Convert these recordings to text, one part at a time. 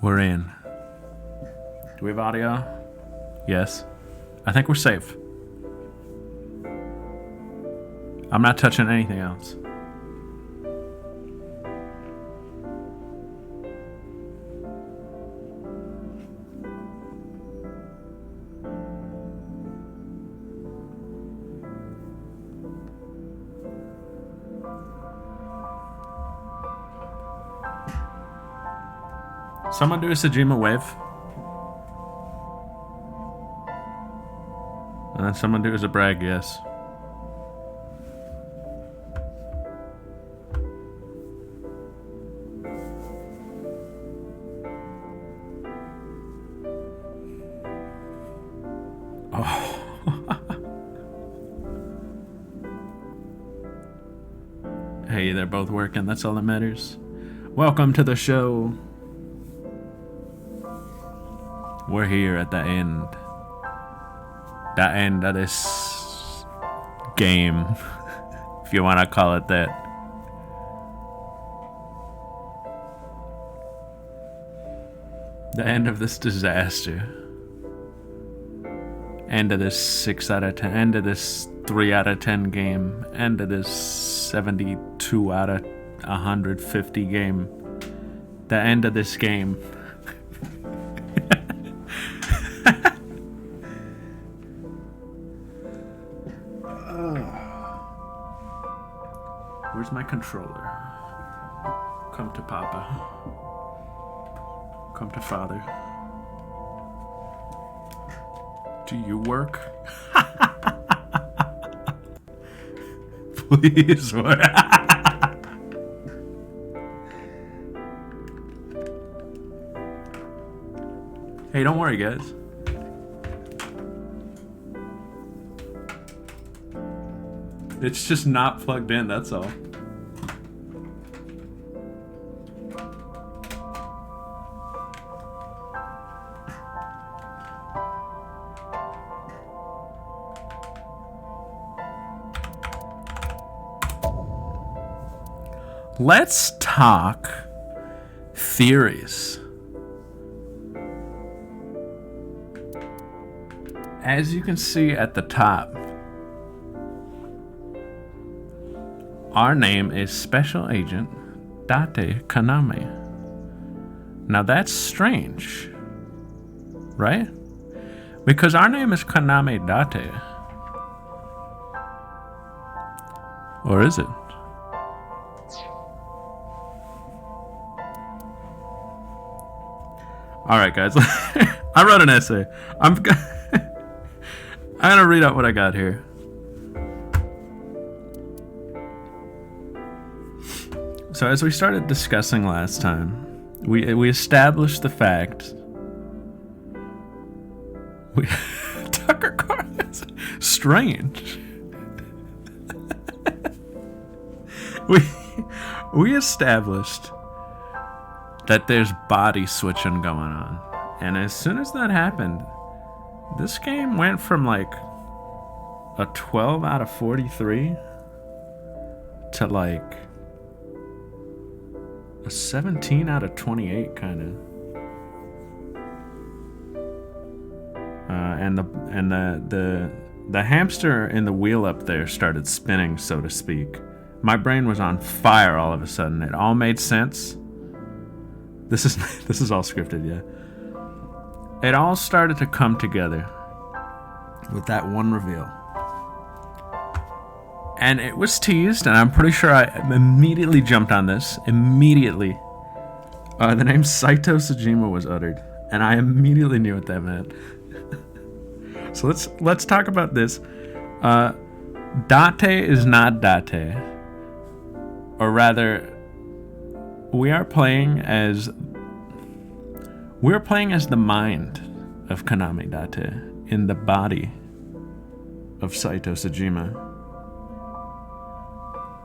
We're in. Do we have audio? Yes. I think we're safe. I'm not touching anything else. Someone do a Sejima wave. And then someone do as a brag, yes. Oh. Hey, they're both working. That's all that matters. Welcome to the show. We're here at the end. The end of this game, if you want to call it that. The end of this disaster. End of this 6 out of 10. End of this 3 out of 10 game. End of this 72 out of 150 game. The end of this game. Where's my controller? Come to Papa. Come to Father. Do you work? Please work. Hey, don't worry, guys. It's just not plugged in, that's all. Let's talk theories. As you can see at the top, our name is Special Agent Date Kaname. Now that's strange, right? Because our name is Kaname Date. Or is it? All right, guys. I wrote an essay. I'm gonna read out what I got here. So as we started discussing last time, we established the fact. Tucker Carlson's strange. we established that there's body switching going on. And as soon as that happened, this game went from like a 12 out of 43 to like a 17 out of 28 kind of. And the hamster in the wheel up there started spinning, so to speak. My brain was on fire all of a sudden. It all made sense. This is all scripted, yeah. It all started to come together with that one reveal. And it was teased, and I'm pretty sure I immediately jumped on this. Immediately. The name Saito Sejima was uttered, and I immediately knew what that meant. So let's talk about this. Date is not Date. Or rather, we're playing as the mind of Kaname Date in the body of Saito Sejima.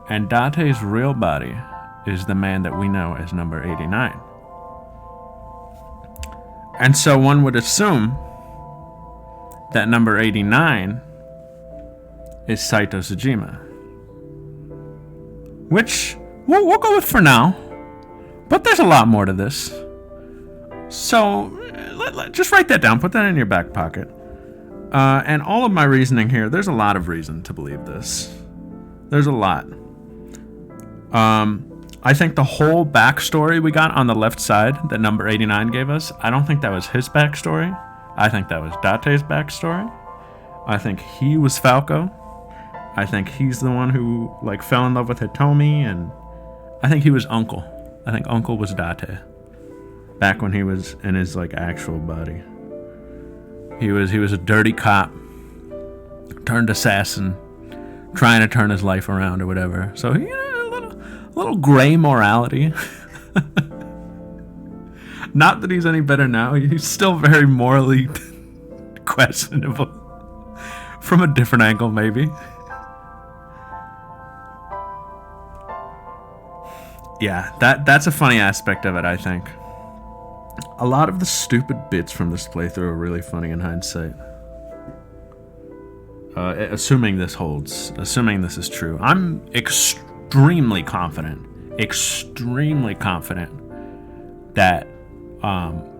And Date's real body is the man that we know as number 89. And so one would assume that number 89 is Saito Sejima. Which we'll go with for now. But there's a lot more to this. So, just write that down. Put that in your back pocket. And all of my reasoning here, there's a lot of reason to believe this. There's a lot. I think the whole backstory we got on the left side that number 89 gave us, I don't think that was his backstory. I think that was Date's backstory. I think he was Falco. I think he's the one who like fell in love with Hitomi, and I think he was Uncle. I think Uncle was Date. Back when he was in his like actual body. He was a dirty cop, turned assassin, trying to turn his life around or whatever. So a little gray morality. Not that he's any better now. He's still very morally questionable. From a different angle, maybe. Yeah, that's a funny aspect of it, I think. A lot of the stupid bits from this playthrough are really funny in hindsight. Assuming this holds. Assuming this is true. I'm extremely confident that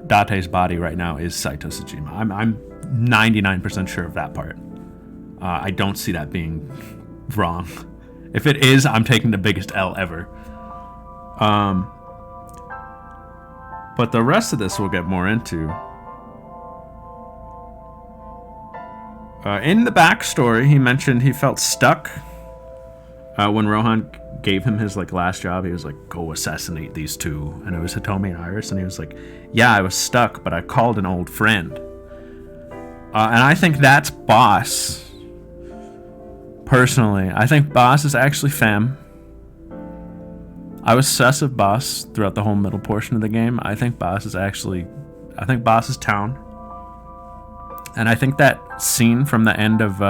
Date's body right now is Saito Sejima. I'm 99% sure of that part. I don't see that being wrong. If it is, I'm taking the biggest L ever. But the rest of this we'll get more into. In the backstory, he mentioned he felt stuck when Rohan gave him his like last job. He was like, "Go assassinate these two," and it was Hitomi and Iris, and he was like, "Yeah, I was stuck, but I called an old friend." And I think that's Boss. Personally, I think Boss is actually Femme. I was sus of Boss throughout the whole middle portion of the game. I think Boss is Town. And I think that scene from the end of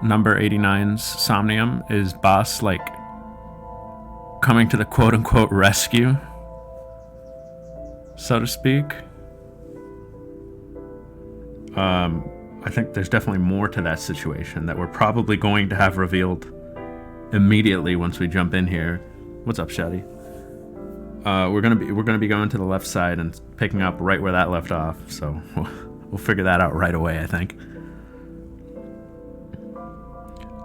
number 89's Somnium is Boss, like, coming to the quote-unquote rescue, so to speak. I think there's definitely more to that situation that we're probably going to have revealed immediately once we jump in here. What's up, Shaddy? We're gonna be going to the left side and picking up right where that left off. So we'll figure that out right away, I think.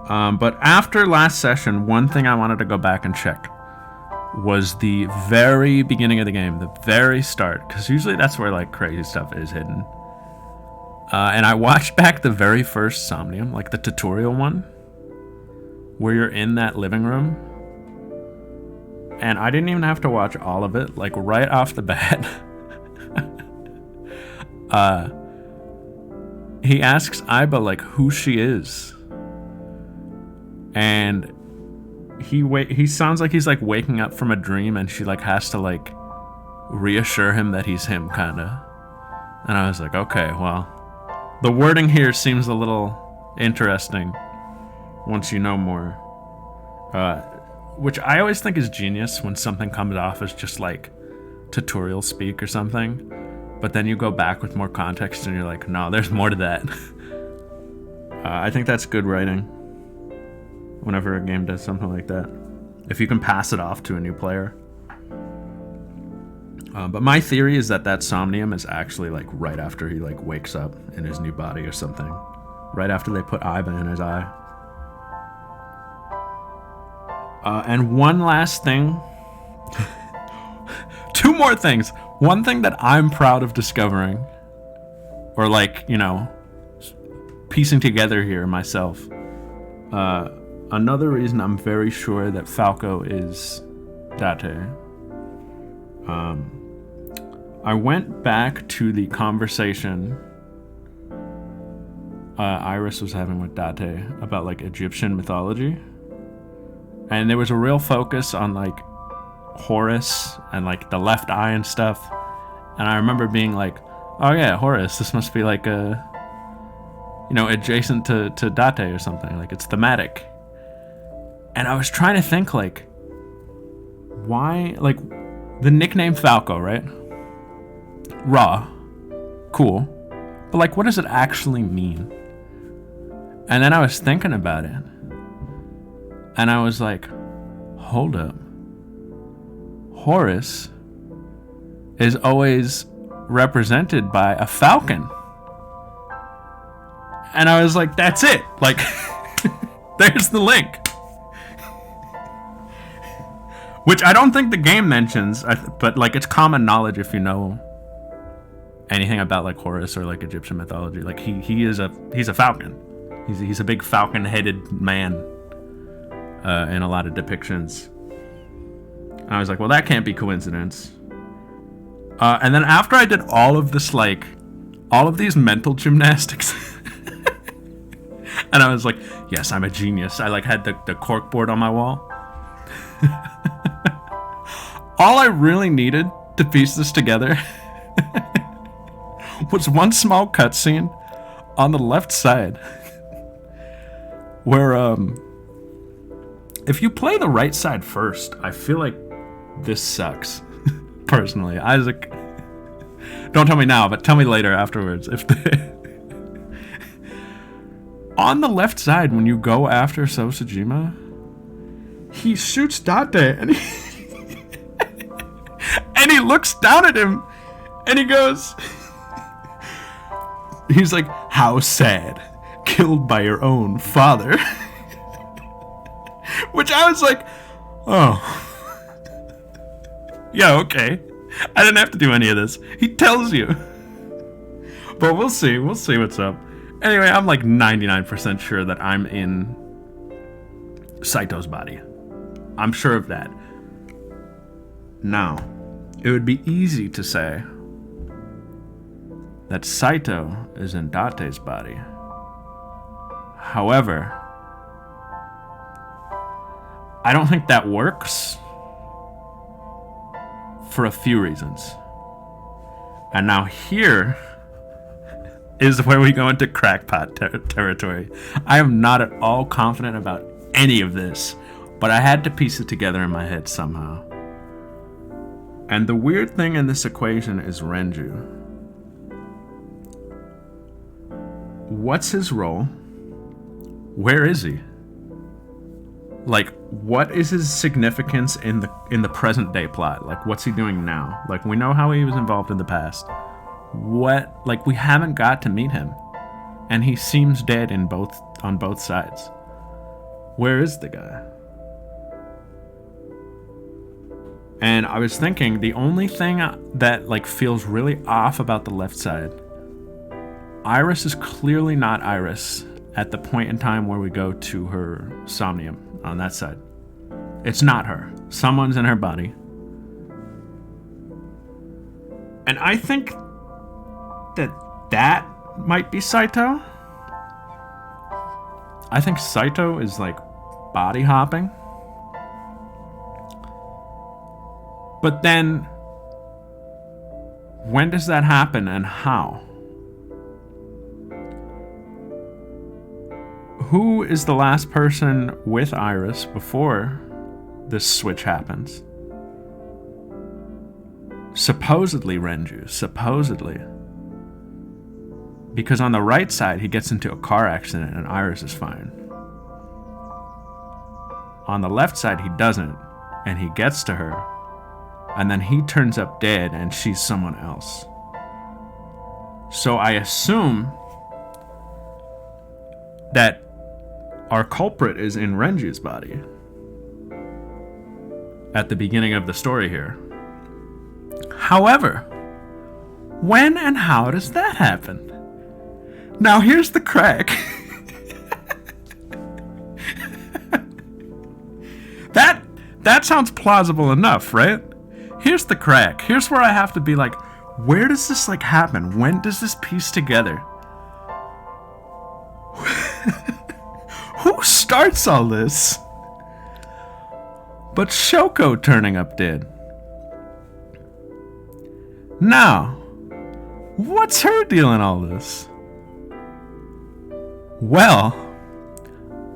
But after last session, one thing I wanted to go back and check was the very beginning of the game, the very start, because usually that's where like crazy stuff is hidden. And I watched back the very first Somnium, like the tutorial one, where you're in that living room. And I didn't even have to watch all of it, like right off the bat. He asks Aiba like who she is. And he sounds like he's like waking up from a dream, and she like has to like reassure him that he's him, kinda. And I was like, okay, well, the wording here seems a little interesting once you know more. Which I always think is genius when something comes off as just like tutorial speak or something, but then you go back with more context and you're like, no, there's more to that. I think that's good writing whenever a game does something like that, if you can pass it off to a new player. But my theory is that Somnium is actually like right after he like wakes up in his new body or something, right after they put Aiba in his eye. And one last thing. Two more things. One thing that I'm proud of discovering, or like, you know, piecing together here myself. Another reason I'm very sure that Falco is Date. I went back to the conversation Iris was having with Date about like Egyptian mythology. And there was a real focus on like Horus and like the left eye and stuff. And I remember being like, oh yeah, Horus, this must be like a, you know, adjacent to Date or something. Like it's thematic. And I was trying to think like, why, like the nickname Falco, right? Raw. Cool. But like, what does it actually mean? And then I was thinking about it. And I was like, hold up. Horus is always represented by a falcon. And I was like, that's it. Like, there's the link. Which I don't think the game mentions, but like it's common knowledge if you know anything about like Horus or like Egyptian mythology. Like he's a falcon. He's a big falcon-headed man in a lot of depictions. And I was like, well, that can't be coincidence. And then after I did all of these mental gymnastics, and I was like, yes, I'm a genius. I like had the corkboard on my wall. All I really needed to piece this together was one small cutscene on the left side where if you play the right side first, I feel like this sucks. Personally, Isaac, don't tell me now, but tell me later afterwards. If on the left side, when you go after Sosajima, he shoots Date and he looks down at him and he goes, he's like, how sad, killed by your own father. Which I was like, oh. Yeah, okay. I didn't have to do any of this. He tells you. But we'll see. We'll see what's up. Anyway, I'm like 99% sure that I'm in Saito's body. I'm sure of that. Now, it would be easy to say that Saito is in Date's body. However, I don't think that works for a few reasons. And now here is where we go into crackpot territory. I am not at all confident about any of this, but I had to piece it together in my head somehow. And the weird thing in this equation is Renju. What's his role? Where is he? Like, what is his significance in the present day plot? Like, what's he doing now? Like, we know how he was involved in the past. What, like, we haven't got to meet him, and he seems dead on both sides. Where is the guy? And I was thinking the only thing that like feels really off about the left side, Iris is clearly not Iris at the point in time where we go to her Somnium on that side. It's not her. Someone's in her body. And I think that might be Saito. I think Saito is like body hopping. But then, when does that happen and how? Who is the last person with Iris before this switch happens? Supposedly Renju, supposedly. Because on the right side, he gets into a car accident and Iris is fine. On the left side, he doesn't, and he gets to her, and then he turns up dead and she's someone else. So I assume that our culprit is in Renju's body at the beginning of the story here. However, when and how does that happen? Now here's the crack. That sounds plausible enough, right? Here's the crack. Here's where I have to be like, where does this like happen? When does this piece together? Who starts all this? But Shoko turning up dead. Now, what's her deal in all this? Well,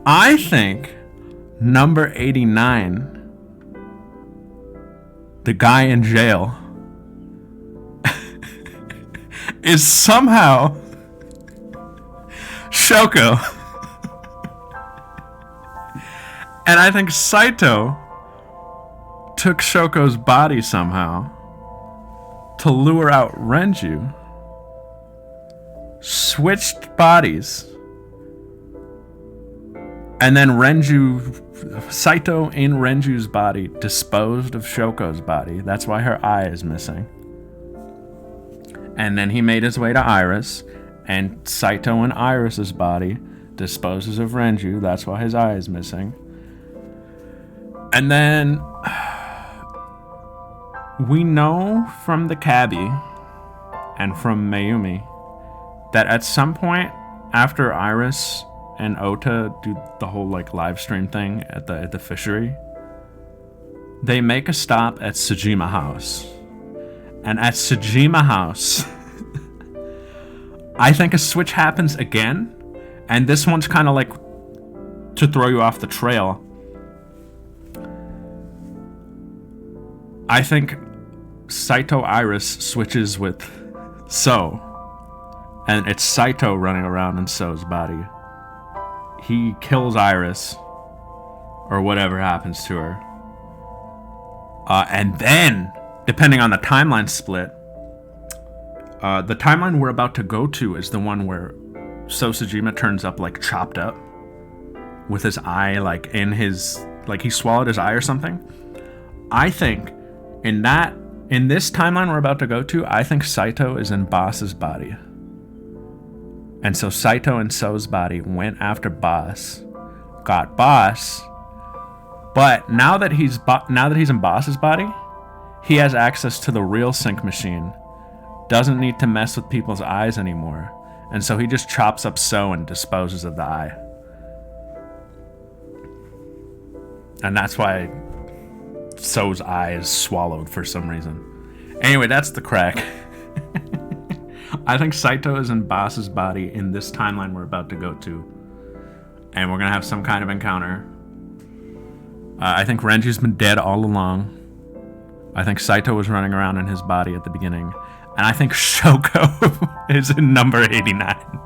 I think number 89, the guy in jail, is somehow Shoko. And I think Saito took Shoko's body somehow to lure out Renju, switched bodies, and then Saito in Renju's body disposed of Shoko's body. That's why her eye is missing. And then he made his way to Iris, and Saito in Iris's body disposes of Renju. That's why his eye is missing. And then we know from the cabbie and from Mayumi that at some point after Iris and Ota do the whole like live stream thing at the fishery, they make a stop at Tsujima House. And at Tsujima House, I think a switch happens again, and this one's kind of like to throw you off the trail. I think Saito Iris switches with So, and it's Saito running around in So's body. He kills Iris, or whatever happens to her. And then, depending on the timeline split, the timeline we're about to go to is the one where So Sejima turns up like chopped up with his eye like in his, like he swallowed his eye or something. I think in this timeline we're about to go to, I think Saito is in Boss's body. And so Saito and So's body went after Boss, got Boss, but now that he's in Boss's body, he has access to the real sync machine, doesn't need to mess with people's eyes anymore, and so he just chops up So and disposes of the eye. And that's why So's eye is swallowed for some reason. Anyway, that's the crack. I think Saito is in Boss's body in this timeline we're about to go to. And we're going to have some kind of encounter. I think Renju's been dead all along. I think Saito was running around in his body at the beginning. And I think Shoko is in number 89.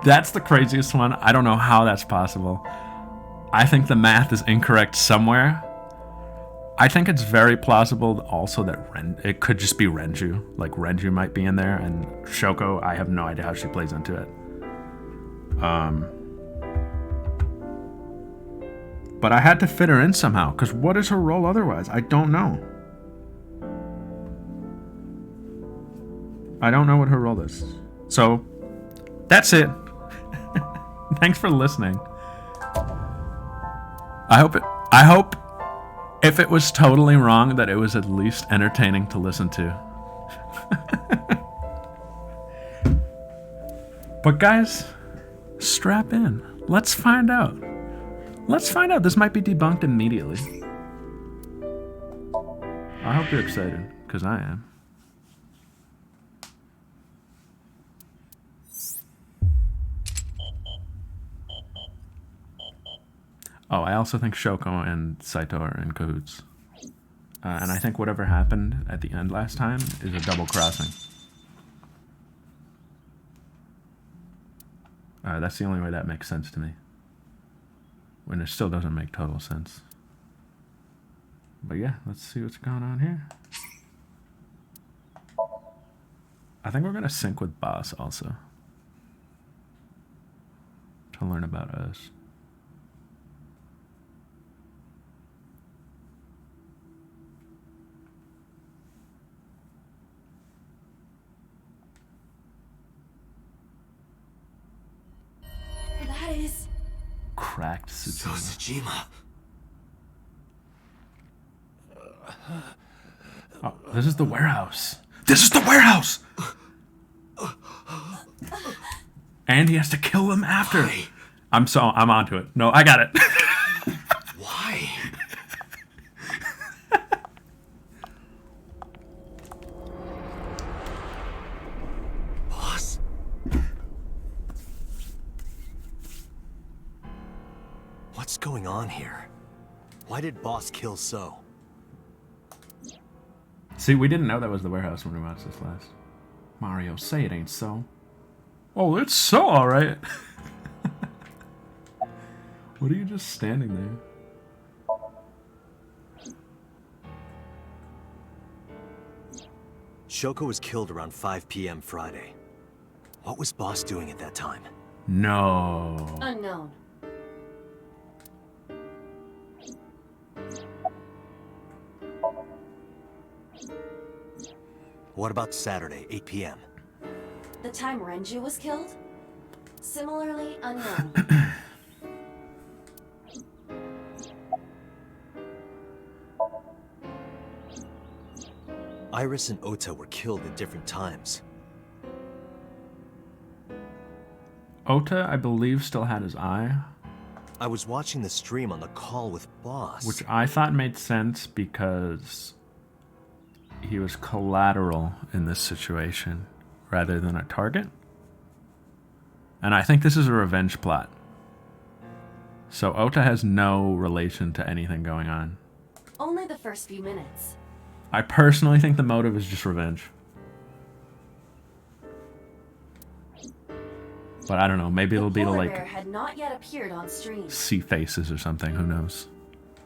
That's the craziest one. I don't know how that's possible. I think the math is incorrect somewhere. I think it's very plausible also that it could just be Renju. Like, Renju might be in there, and Shoko, I have no idea how she plays into it. But I had to fit her in somehow, because what is her role otherwise? I don't know. I don't know what her role is. So, that's it. Thanks for listening. I hope if it was totally wrong, that it was at least entertaining to listen to. But guys, strap in. Let's find out. This might be debunked immediately. I hope you're excited, because I am. Oh, I also think Shoko and Saito are in cahoots. And I think whatever happened at the end last time is a double crossing. That's the only way that makes sense to me. When it still doesn't make total sense. But yeah, let's see what's going on here. I think we're going to sync with Boss also. To learn about us. That is... Cracked Tsujima. Oh, this is the warehouse. And he has to kill them after. Why? I'm onto it. No, I got it. Why? Boss? What's going on here? Why did Boss kill So? See, we didn't know that was the warehouse when we watched this last. Mario, say it ain't so. Oh, it's so alright. What are you just standing there? Shoko was killed around 5 p.m. Friday. What was Boss doing at that time? No. Unknown. What about Saturday, 8 p.m.? The time Renju was killed? Similarly unknown. Iris and Ota were killed at different times. Ota, I believe, still had his eye, I was watching the stream on the call with Boss. which I thought made sense because he was collateral in this situation rather than a target. And I think this is a revenge plot. So Ota has no relation to anything going on. Only the first few minutes. I personally think the motive is just revenge. But I don't know, maybe it'll be to Polar like bear had not yet appeared on stream. see faces or something, who knows.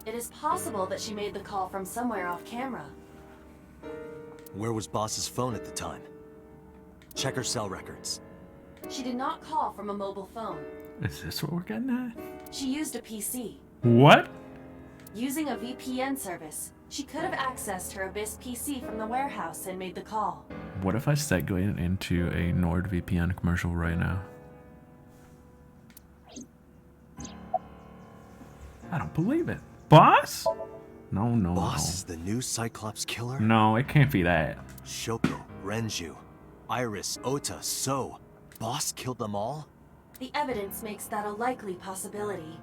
It is possible that she made the call from somewhere off camera. Where was Boss's phone at the time? Check her cell records. She did not call from a mobile phone. Is this what we're getting at? She used a PC. What? Using a VPN service, she could have accessed her Abyss PC from the warehouse and made the call. What if I segued into a NordVPN commercial right now? I don't believe it. Boss? No, no, Boss is the new Cyclops killer? no. No, it can't be that. Shoko, Renju, Iris, Ota, So. Boss killed them all? The evidence makes that a likely possibility.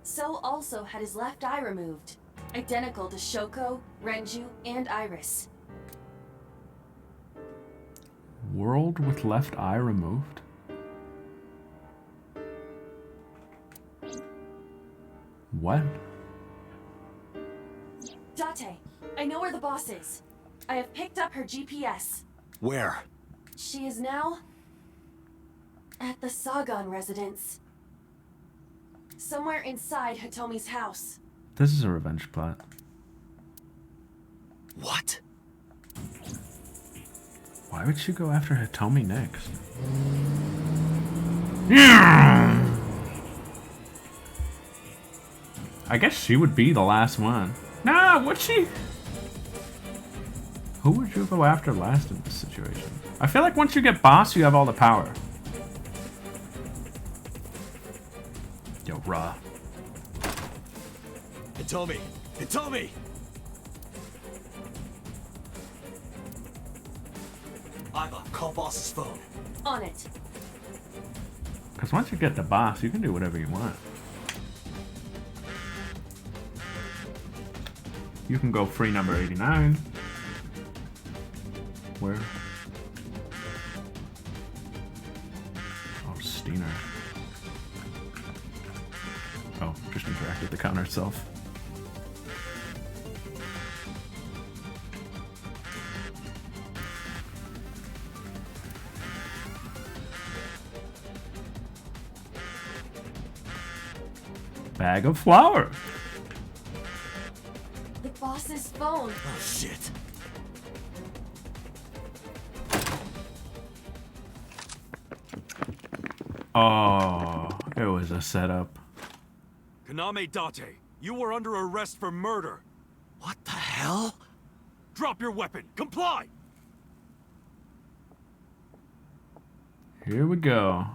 So also had his left eye removed, identical to Shoko, Renju, and Iris. World with left eye removed? What? Date, I know where the boss is. I have picked up her GPS. Where? She is now at the Sagan residence. Somewhere inside Hitomi's house. This is a revenge plot. What? Why would she go after Hitomi next? Yeah. I guess she would be the last one. Nah, would she? Who would you go after last in this situation? I feel like once you get boss, you have all the power. Yo, Ra. Hitomi! Hitomi! Iva, call Boss's phone. On it. Because once you get the boss, you can do whatever you want. You can go free number 89. Where? Oh, Steiner. Oh, just interact with the counter itself. Bag of flour. The boss's phone. Oh, shit. Oh, it was a setup. Kaname Date, you are under arrest for murder. What the hell? Drop your weapon. Comply! Here we go.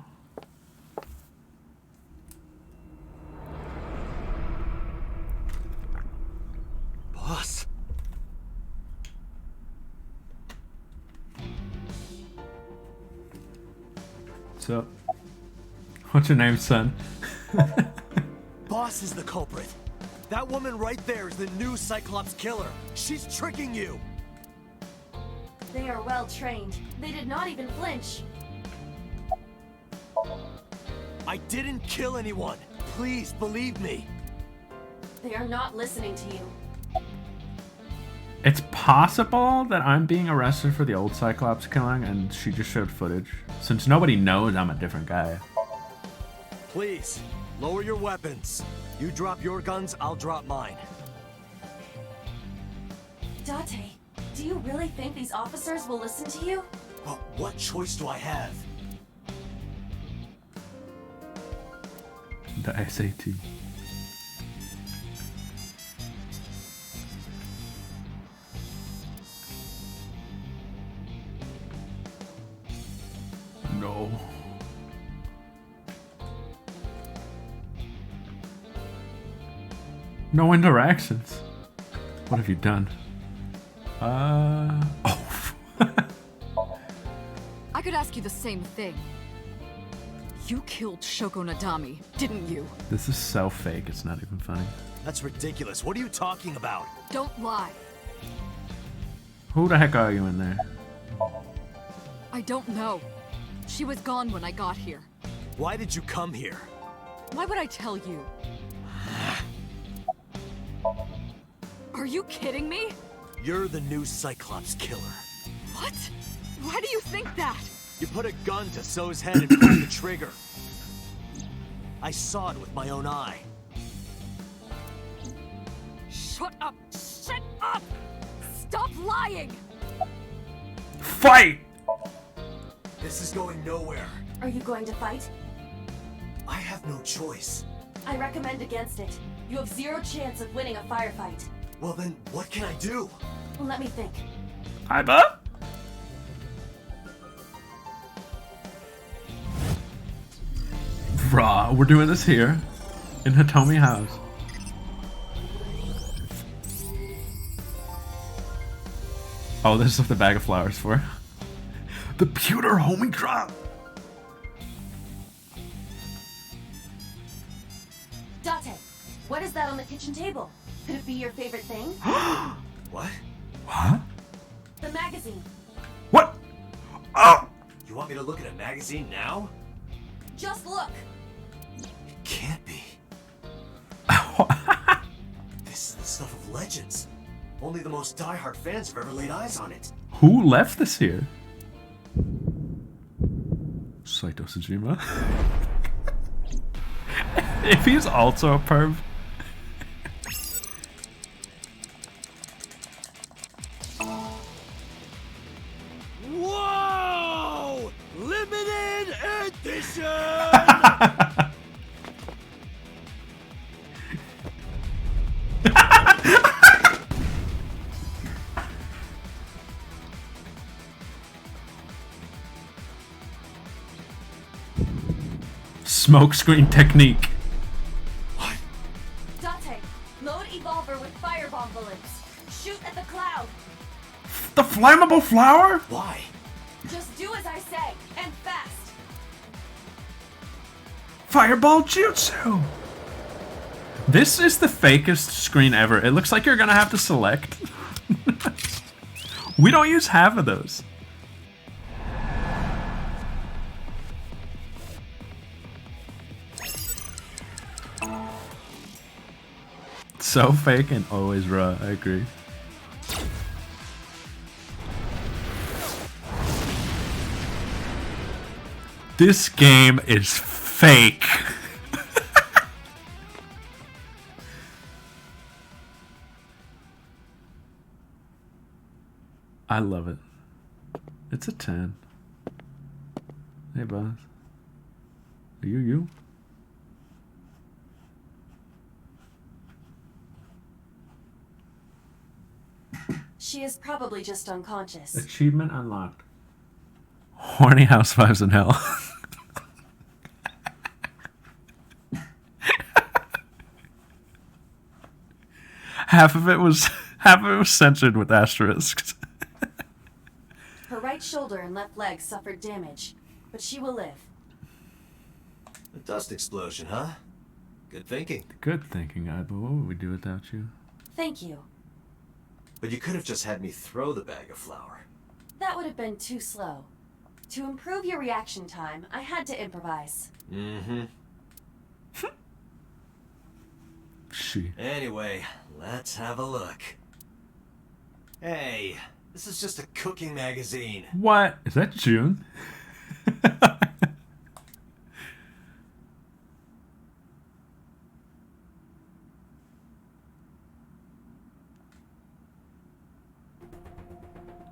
Boss? What's up? What's your name, son? Boss is the culprit. That woman right there is the new Cyclops killer. She's tricking you. They are well trained. They did not even flinch. I didn't kill anyone. Please believe me. They are not listening to you. It's possible that I'm being arrested for the old Cyclops killing and she just showed footage. Since nobody knows I'm a different guy. Please, lower your weapons. You drop your guns, I'll drop mine. Date, do Do you really think these officers will listen to you? Well, what choice do I have? The SAT. No. No interactions. What have you done? Oh. I could ask you the same thing. You killed Shoko Nadami, didn't you? This is so fake, it's not even funny. That's ridiculous. What are you talking about? Don't lie. Who the heck are you in there? I don't know. She was gone when I got here. Why did you come here? Why would I tell you? Are you kidding me? You're the new Cyclops killer. What? Why do you think that? You put a gun to So's head and pulled the trigger. I saw it with my own eye. Shut up! Shut up! Stop lying! Fight! This is going nowhere. Are you going to fight? I have no choice. I recommend against it. You have zero chance of winning a firefight. Well then, what can I do? Let me think. I'm up. Raw, we're doing this here in Hitomi House. Oh, this is what the bag of flowers for. The pewter homing drop. Date, what is that on the kitchen table? Could it be your favorite thing? What? What? The magazine. What? Oh! You want me to look at a magazine now? Just look. It can't be. This is the stuff of legends. Only the most diehard fans have ever laid eyes on it. Who left this here? Saito Sejima. If he's also a perv. Whoa! Limited edition! Smokescreen technique. What? Date, load Evolver with firebomb bullets. Shoot at the cloud. The flammable flower? Why? Just do as I say, and fast. Fireball Jutsu! This is the fakest screen ever. It looks like you're gonna have to select. We don't use half of those. So fake and always raw, I agree. This game is fake. I love it. It's a 10. Hey, boss. Are you? She is probably just unconscious. Achievement unlocked. Horny housewives in hell. half of it was censored with asterisks. Her right shoulder and left leg suffered damage, but she will live. A dust explosion, huh? Good thinking. Good thinking, Aiba. What would we do without you? Thank you. But you could have just had me throw the bag of flour. That would have been too slow. To improve your reaction time, I had to improvise. Mm-hmm. She. Anyway, let's have a look. Hey, this is just a cooking magazine. What? Is that June?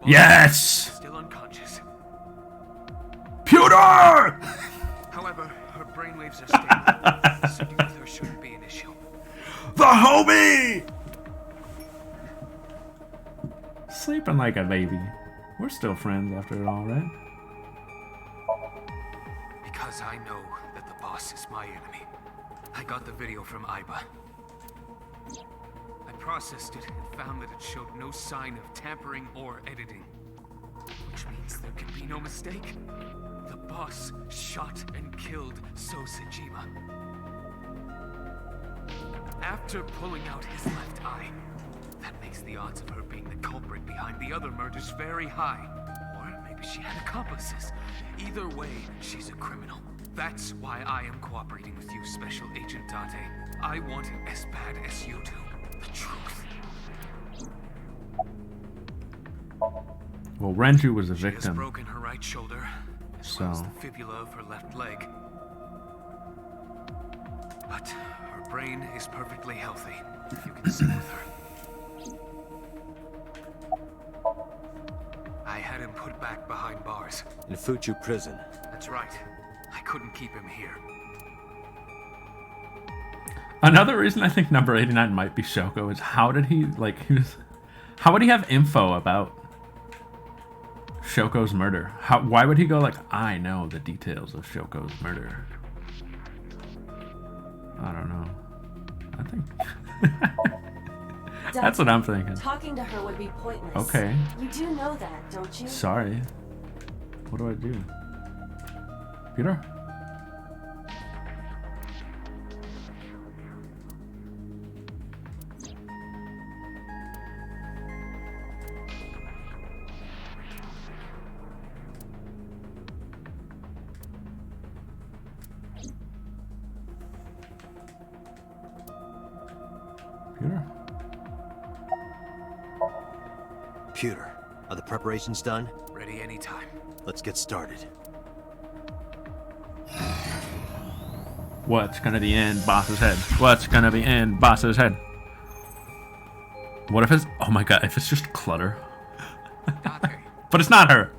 Yes! Still unconscious. Pewter! However, her brainwaves are stable. Sitting with her shouldn't be an issue. The homie! Sleeping like a baby. We're still friends after it all, right? Because I know that the boss is my enemy. I got the video from Iba. I processed it and found that it showed no sign of tampering or editing. Which means there can be no mistake. The boss shot and killed So Sejima. After pulling out his left eye. That makes the odds of her being the culprit behind the other murders very high. Or maybe she had accomplices. Either way, she's a criminal. That's why I am cooperating with you, Special Agent Date. I want it as bad as you do. The truth. Well, Renju was a She has victim. broken her right shoulder, as well as the fibula of her left leg. But her brain is perfectly healthy. You can sit with her. I had him put back behind bars. In Fuchu prison. That's right. I couldn't keep him here. Another reason I think number 89 might be Shoko is how did he, like, how would he have info about Shoko's murder? Why would he go like, I know the details of Shoko's murder? I don't know. I think... That's what I'm thinking. Talking to her would be pointless. Okay. You do know that, don't you? Sorry. What do I do? Peter? Peter? Pewter, are the preparations done? Ready anytime. Let's get started. What's gonna be in boss's head? What's gonna be in boss's head? What if it's... Oh my god, if it's just clutter. But it's not her.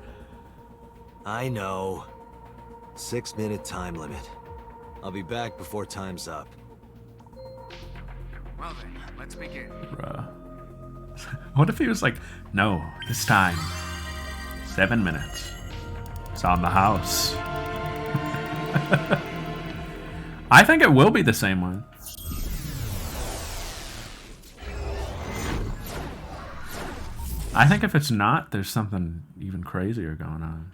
I know. 6-minute time limit. I'll be back before time's up. Well then, let's begin. Bruh. What if he was like, no, this time, 7 minutes. It's on the house. I think it will be the same one. I think if it's not, there's something even crazier going on.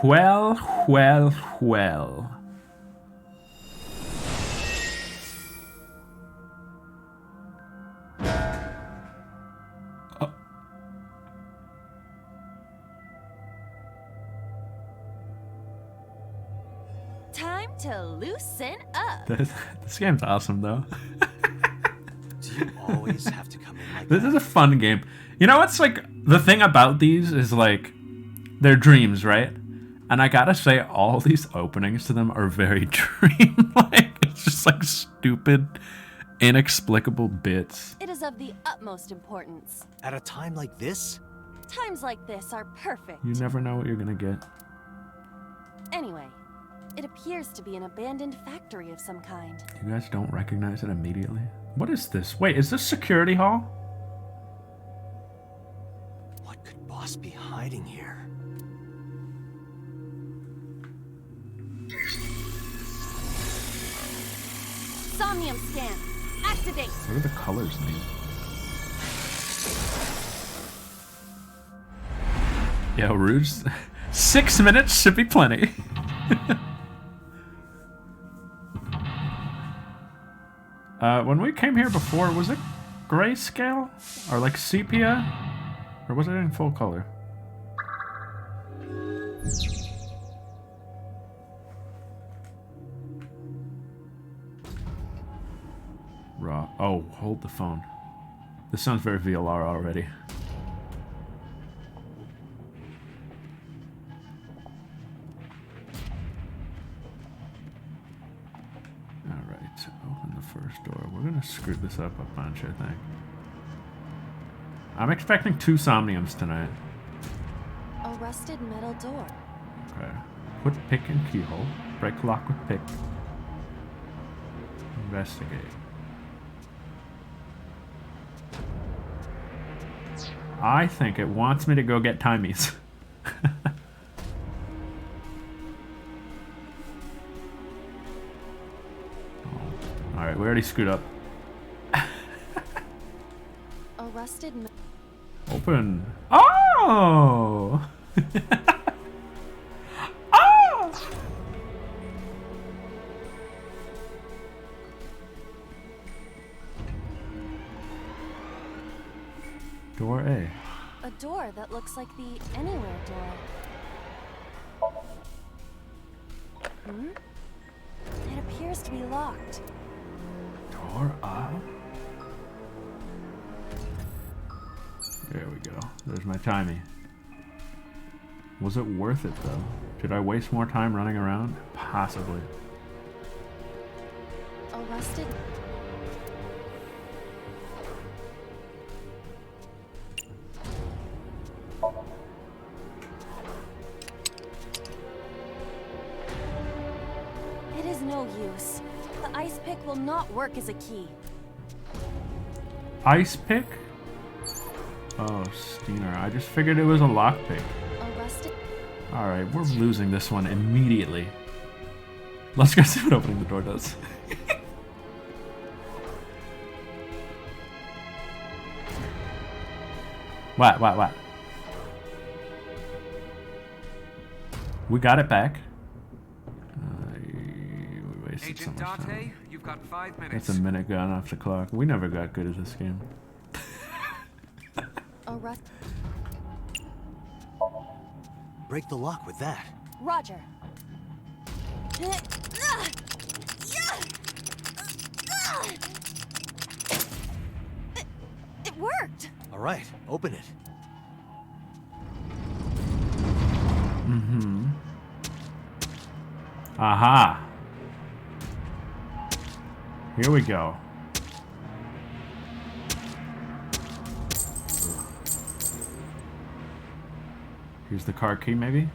Well. Time to loosen up. This game's awesome, though. Do you always have to come in like This that? is a fun game. You know what's like the thing about these is like they're dreams, right? And I gotta say, all these openings to them are very dream-like. It's just like stupid, inexplicable bits. It is of the utmost importance. At a time like this? Times like this are perfect. You never know what you're gonna get. Anyway, it appears to be an abandoned factory of some kind. You guys don't recognize it immediately? What is this? Wait, is this security hall? What could Boss be hiding here? Somnium scan. Activate. What are the colors mean? Yo, Rouge, 6 minutes should be plenty. When we came here before, was it grayscale? Or like sepia? Or was it in full color? Raw. Oh, hold the phone. This sounds very VLR already. first door. We're gonna screw this up a bunch, I think. I'm expecting 2 Somniums tonight. A rusted metal door. Okay. Put pick in keyhole. Break lock with pick. Investigate. I think it wants me to go get timies. Alright, we already screwed up. A rusted Open. Oh! Oh! Door A. A door that looks like the anywhere door. Hmm? It appears to be locked. Door up. There we go. There's my timey. Was it worth it though? Did I waste more time running around? Possibly. A rusted... It is no use. The ice pick will not work as a key. Ice pick? Oh, Steiner. I just figured it was a lockpick. A rusted... Alright, we're losing this one immediately. Let's go see what opening the door does. What? We got it back. We wasted so Agent much Date, time. you've got 5 minutes. That's a minute gone off the clock. We never got good at this game. A rust... Break the lock with that. Roger. It worked! All right, open it. Mm-hmm. Aha. Here we go. Here's the car key, maybe?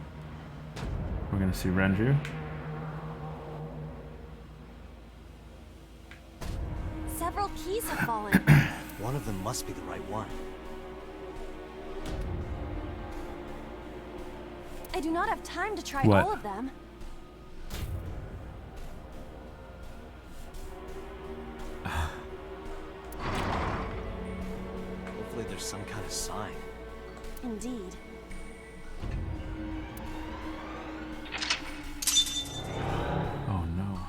We're gonna see Renju. Several keys have fallen. One of them must be the right one. I do not have time to try What? all of them. Hopefully there's some kind of sign. Indeed. Oh no.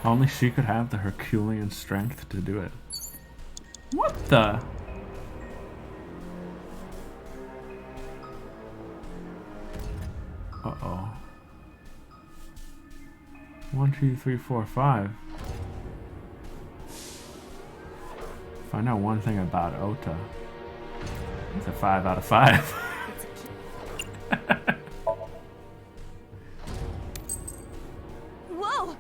Only she could have the Herculean strength to do it. What the? Uh-oh. 1, 2, 3, 4, 5. If I know one thing about Ota, it's a 5 out of 5. It's a key. Whoa!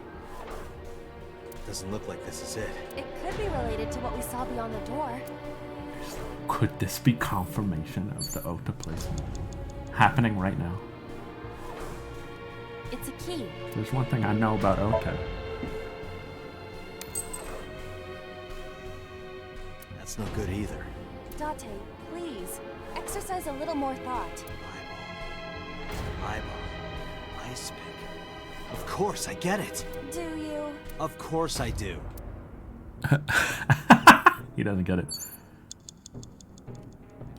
Doesn't look like this is it. It could be related to what we saw beyond the door. Could this be confirmation of the Ota placement? Happening right now. It's a key. There's one thing I know about Ota. That's no good either. Date, please, exercise a little more thought. Eyeball. Ice pick. Of course, I get it. Do you? Of course I do. He doesn't get it.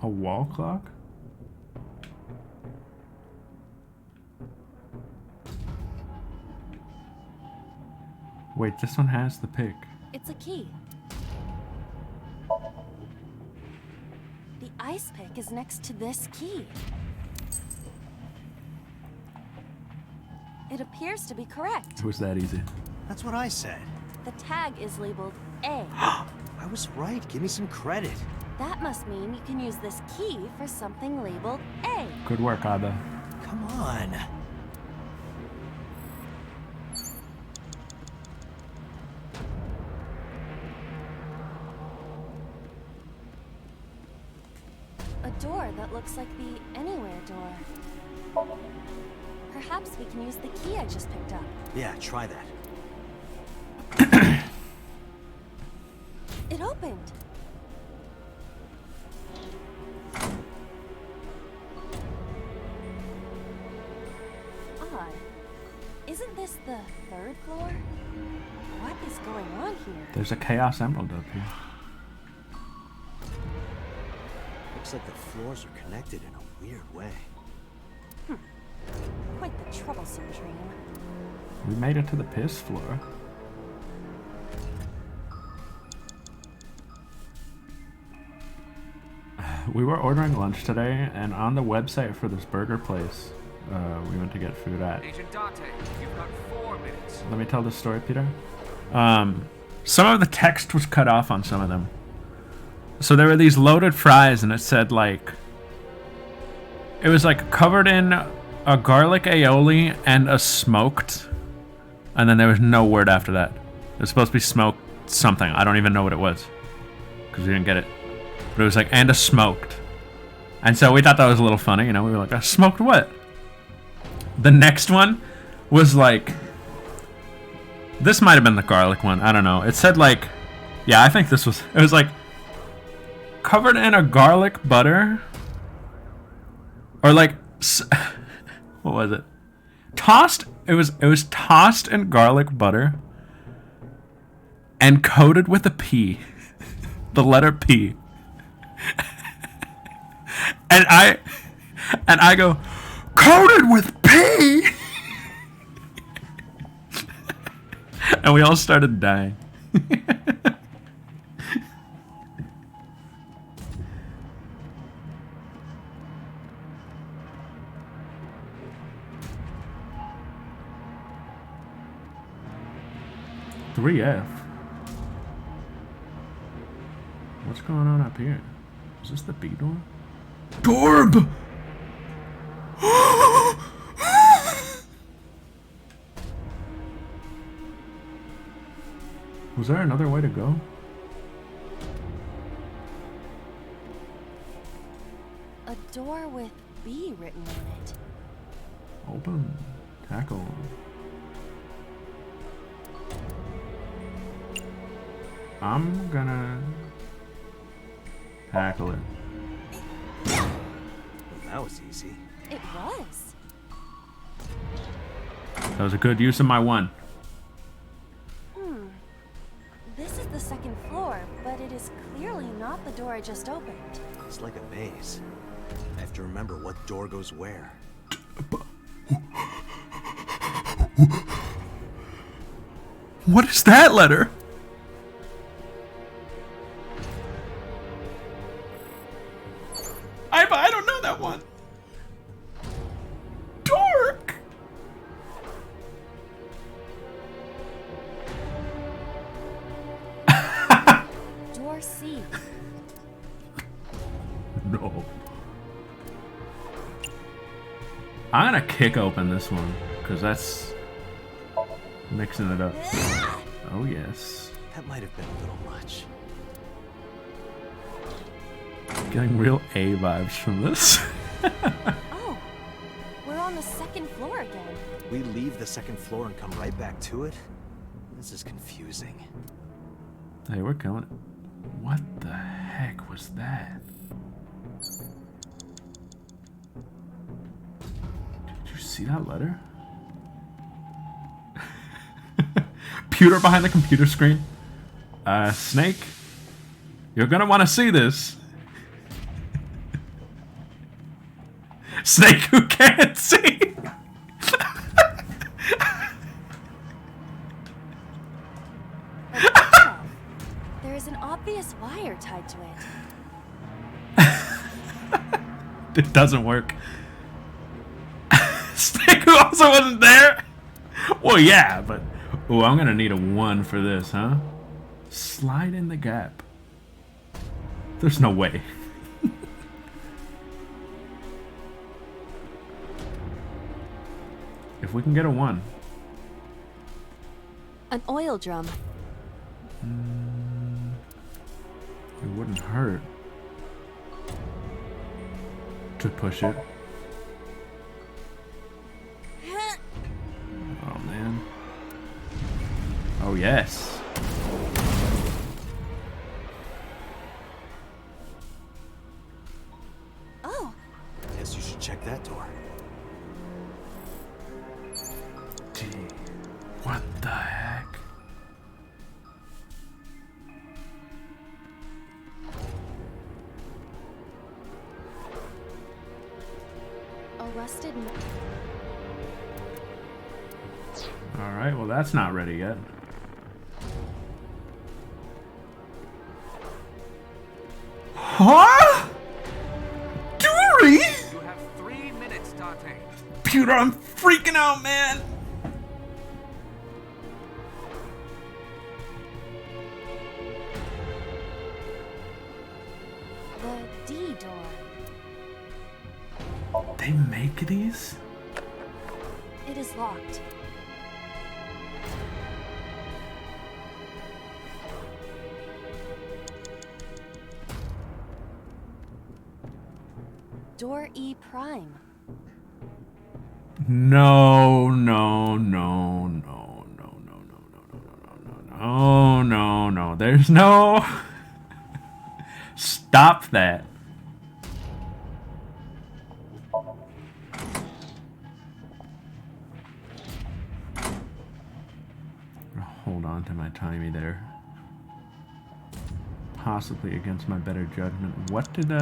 A wall clock? Wait, this one has the pick. It's a key. The ice pick is next to this key. It appears to be correct. It was that easy. That's what I said. The tag is labeled A. I was right. Give me some credit. That must mean you can use this key for something labeled A. Good work, Ada. Come on. door that looks like the anywhere door. Perhaps we can use the key I just picked up. Yeah, try that. It opened. Odd. Isn't this the 3rd floor? What is going on here? There's a Chaos Emerald up here. Looks like the floors are connected in a weird way. Quite the troublesome dream. We made it to the piss floor. We were ordering lunch today, and on the website for this burger place we went to get food at. Agent Dante, you've got 4 minutes. Let me tell this story, Peter. Some of the text was cut off on some of them. So there were these loaded fries, and it said like, it was like covered in a garlic aioli and a smoked, and then there was no word after that. It was supposed to be smoked something. I don't even know what it was because we didn't get it. But it was like, and a smoked. And so we thought that was a little funny, you know. We were like, smoked what? The next one was like, this might have been the garlic one. I don't know. It said like, yeah, I think this was, it was like covered in a garlic butter, or like, what was it? Tossed. It was tossed in garlic butter and coated with a P, the letter P. And I go, coated with P. And we all started dying. "3F? What's going on up here? Is this the B door? Dorb! Was there another way to go? A door with B written on it. Open. Tackle. I'm gonna tackle it. Well, that was easy. It was. That was a good use of my one. This is the 2nd floor, but it is clearly not the door I just opened. It's like a maze. I have to remember what door goes where. What is that letter? I don't know that one. Dork. Door C. No. I'm gonna kick open this one because that's mixing it up. Oh yes. That might have been a little much. Getting real A vibes from this. Oh, we're on the 2nd floor again. We leave the 2nd floor and come right back to it? This is confusing. Hey, we're killing it. What the heck was that? Did you see that letter? Pewter behind the computer screen. Snake, you're gonna want to see this. Snake who can't see. There is an obvious wire tied to it. It doesn't work. Snake who also wasn't there? Well, yeah, but... Oh, I'm gonna need a 1 for this, huh? Slide in the gap. There's no way. If we can get a 1. An oil drum. It wouldn't hurt. to push it. Oh man. Oh yes. Oh, Guess you should check that door. Gee, what the heck? arrested. Alright, well that's not ready yet. Huh? Dory? You have 3 minutes, Date. Pewter, I'm freaking out, man. The D door. They make these? It is locked. Door E prime. No, no, no, no, no, no, no, no, no, no, no, no, no. There's no. Stop that. Hold on to my timey there. Possibly against my better judgment. What did do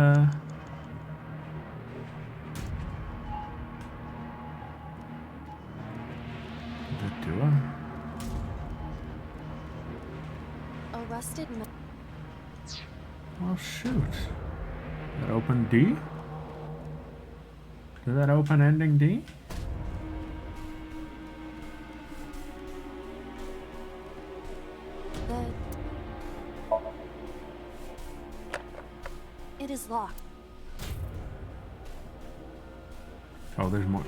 it? Arrested. Oh shoot. That open D? Did that open ending D? It is locked. Oh, there's more.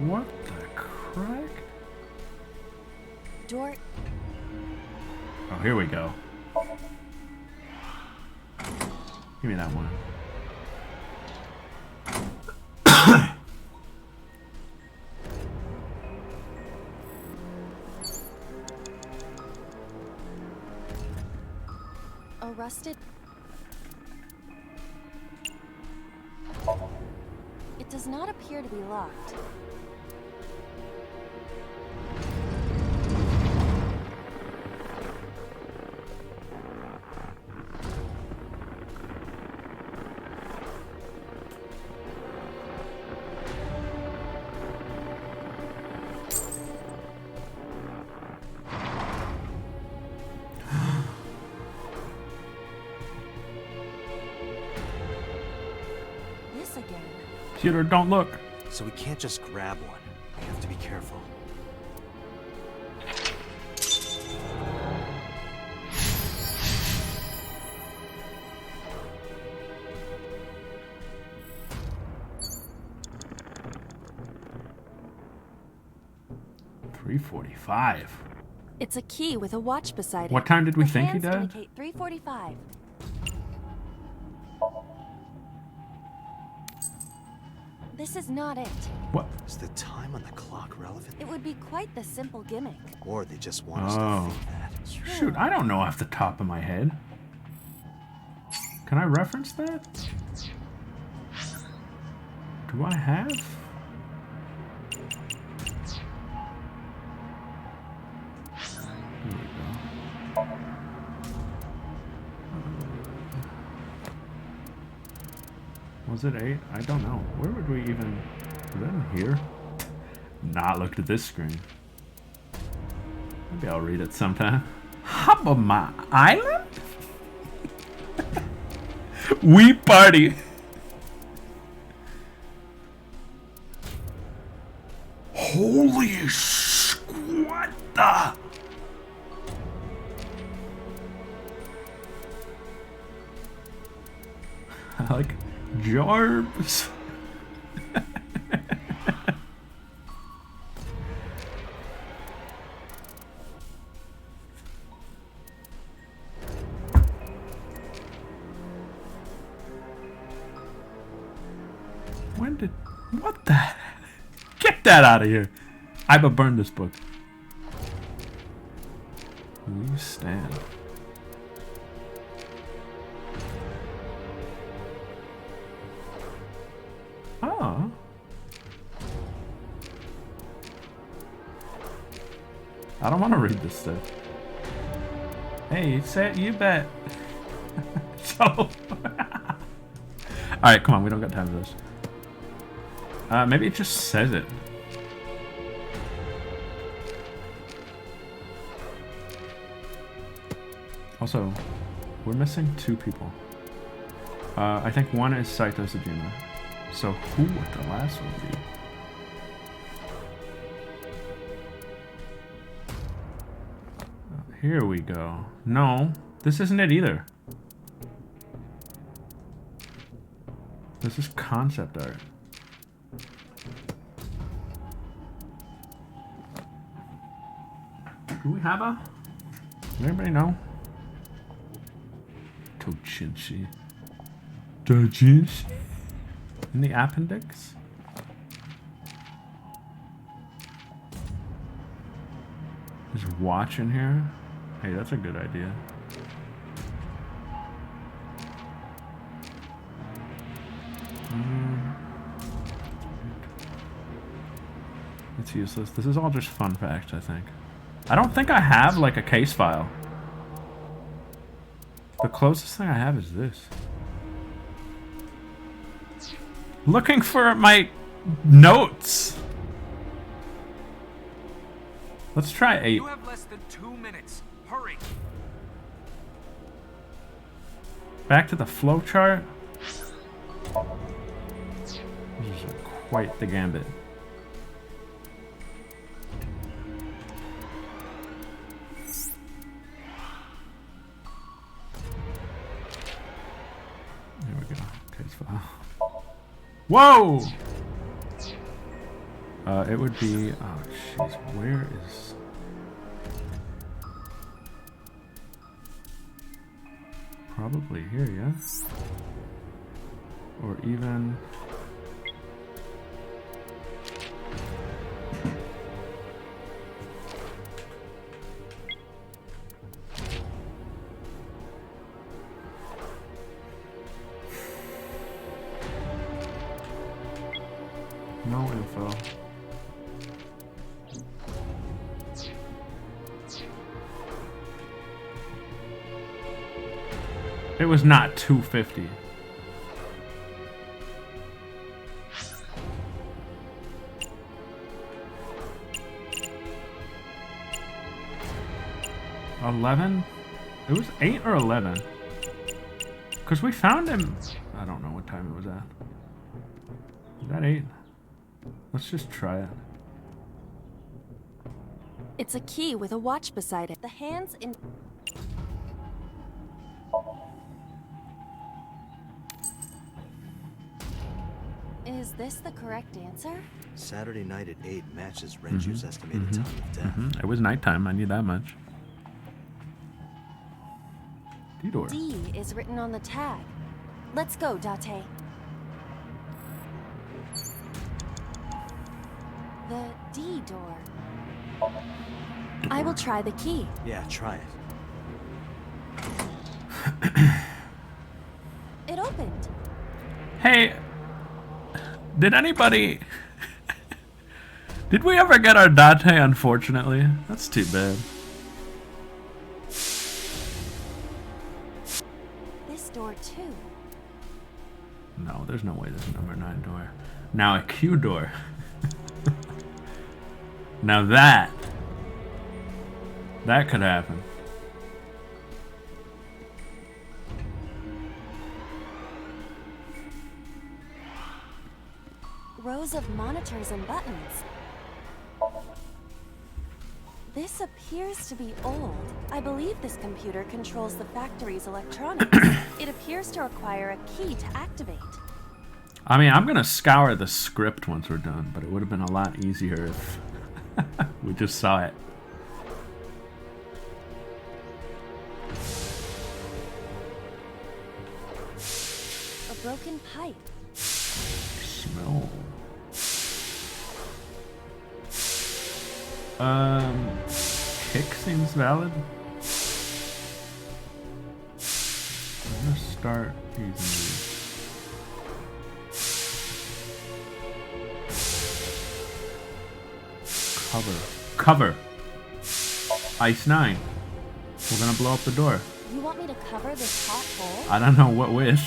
What the crack? Door. Oh, here we go. Give me that one. Arrested. It does not appear to be locked. Again. Peter, don't look. So we can't just grab one. We have to be careful. $3:45. It's a key with a watch beside it. What time did we The think he hands died? indicate 3:45. This is not it. What? Is the time on the clock relevant? It would be quite the simple gimmick. Or they just want us Oh. to think that. Shoot, I don't know off the top of my head. Can I reference that? Do I have? Here we go. Was it 8? I don't know. Where would we even... Is that in here? Not looked at this screen. Maybe I'll read it sometime. Hop on my island? We party. Holy what the? I like Jarbs. When did... What the... Get that out of here. I'ma burn this book. We stand. Oh. I don't want to read this stuff. Hey, you bet. So. Alright, come on, we don't got time for this. Maybe it just says it. Also, we're missing 2 people. I think one is Saito Sejima. So who would the last one be? Here we go. No, this isn't it either. This is concept art. Do we have a... Does anybody know? Tojinshi. Tojinshi? In the appendix? There's a watch in here? Hey, that's a good idea. It's useless. This is all just fun facts, I think. I don't think I have, like, a case file. The closest thing I have is this. Looking for my notes. Let's try 8. You have less than 2 minutes. Hurry. Back to the flowchart. This is quite the gambit. There we go. Case file. Whoa! It would be... Oh, jeez. Where is... Probably here, yeah? Or even... No info. It was not 250. $11? It was 8 or 11. Because we found him. I don't know what time it was at. Is that 8? Let's just try it. It's a key with a watch beside it. The hands in... Is this the correct answer? Saturday night at 8 matches Renju's estimated time of death. It was nighttime, I knew that much. D-door. D is written on the tag. Let's go, Date. The D door. I will try the key. Yeah, try it. It opened. Hey, did anybody... Did we ever get our Date, unfortunately? That's too bad. This door too. No, there's no way there's a number 9 door. Now a Q door. Now that could happen. Rows of monitors and buttons. This appears to be old. I believe this computer controls the factory's electronics. It appears to require a key to activate. I mean, I'm gonna scour the script once we're done, but it would have been a lot easier if we just saw it. A broken pipe. Smell. Kick seems valid. I'm gonna start using these. Cover. Ice 9. We're gonna blow up the door. You want me to cover this hot hole? I don't know what with.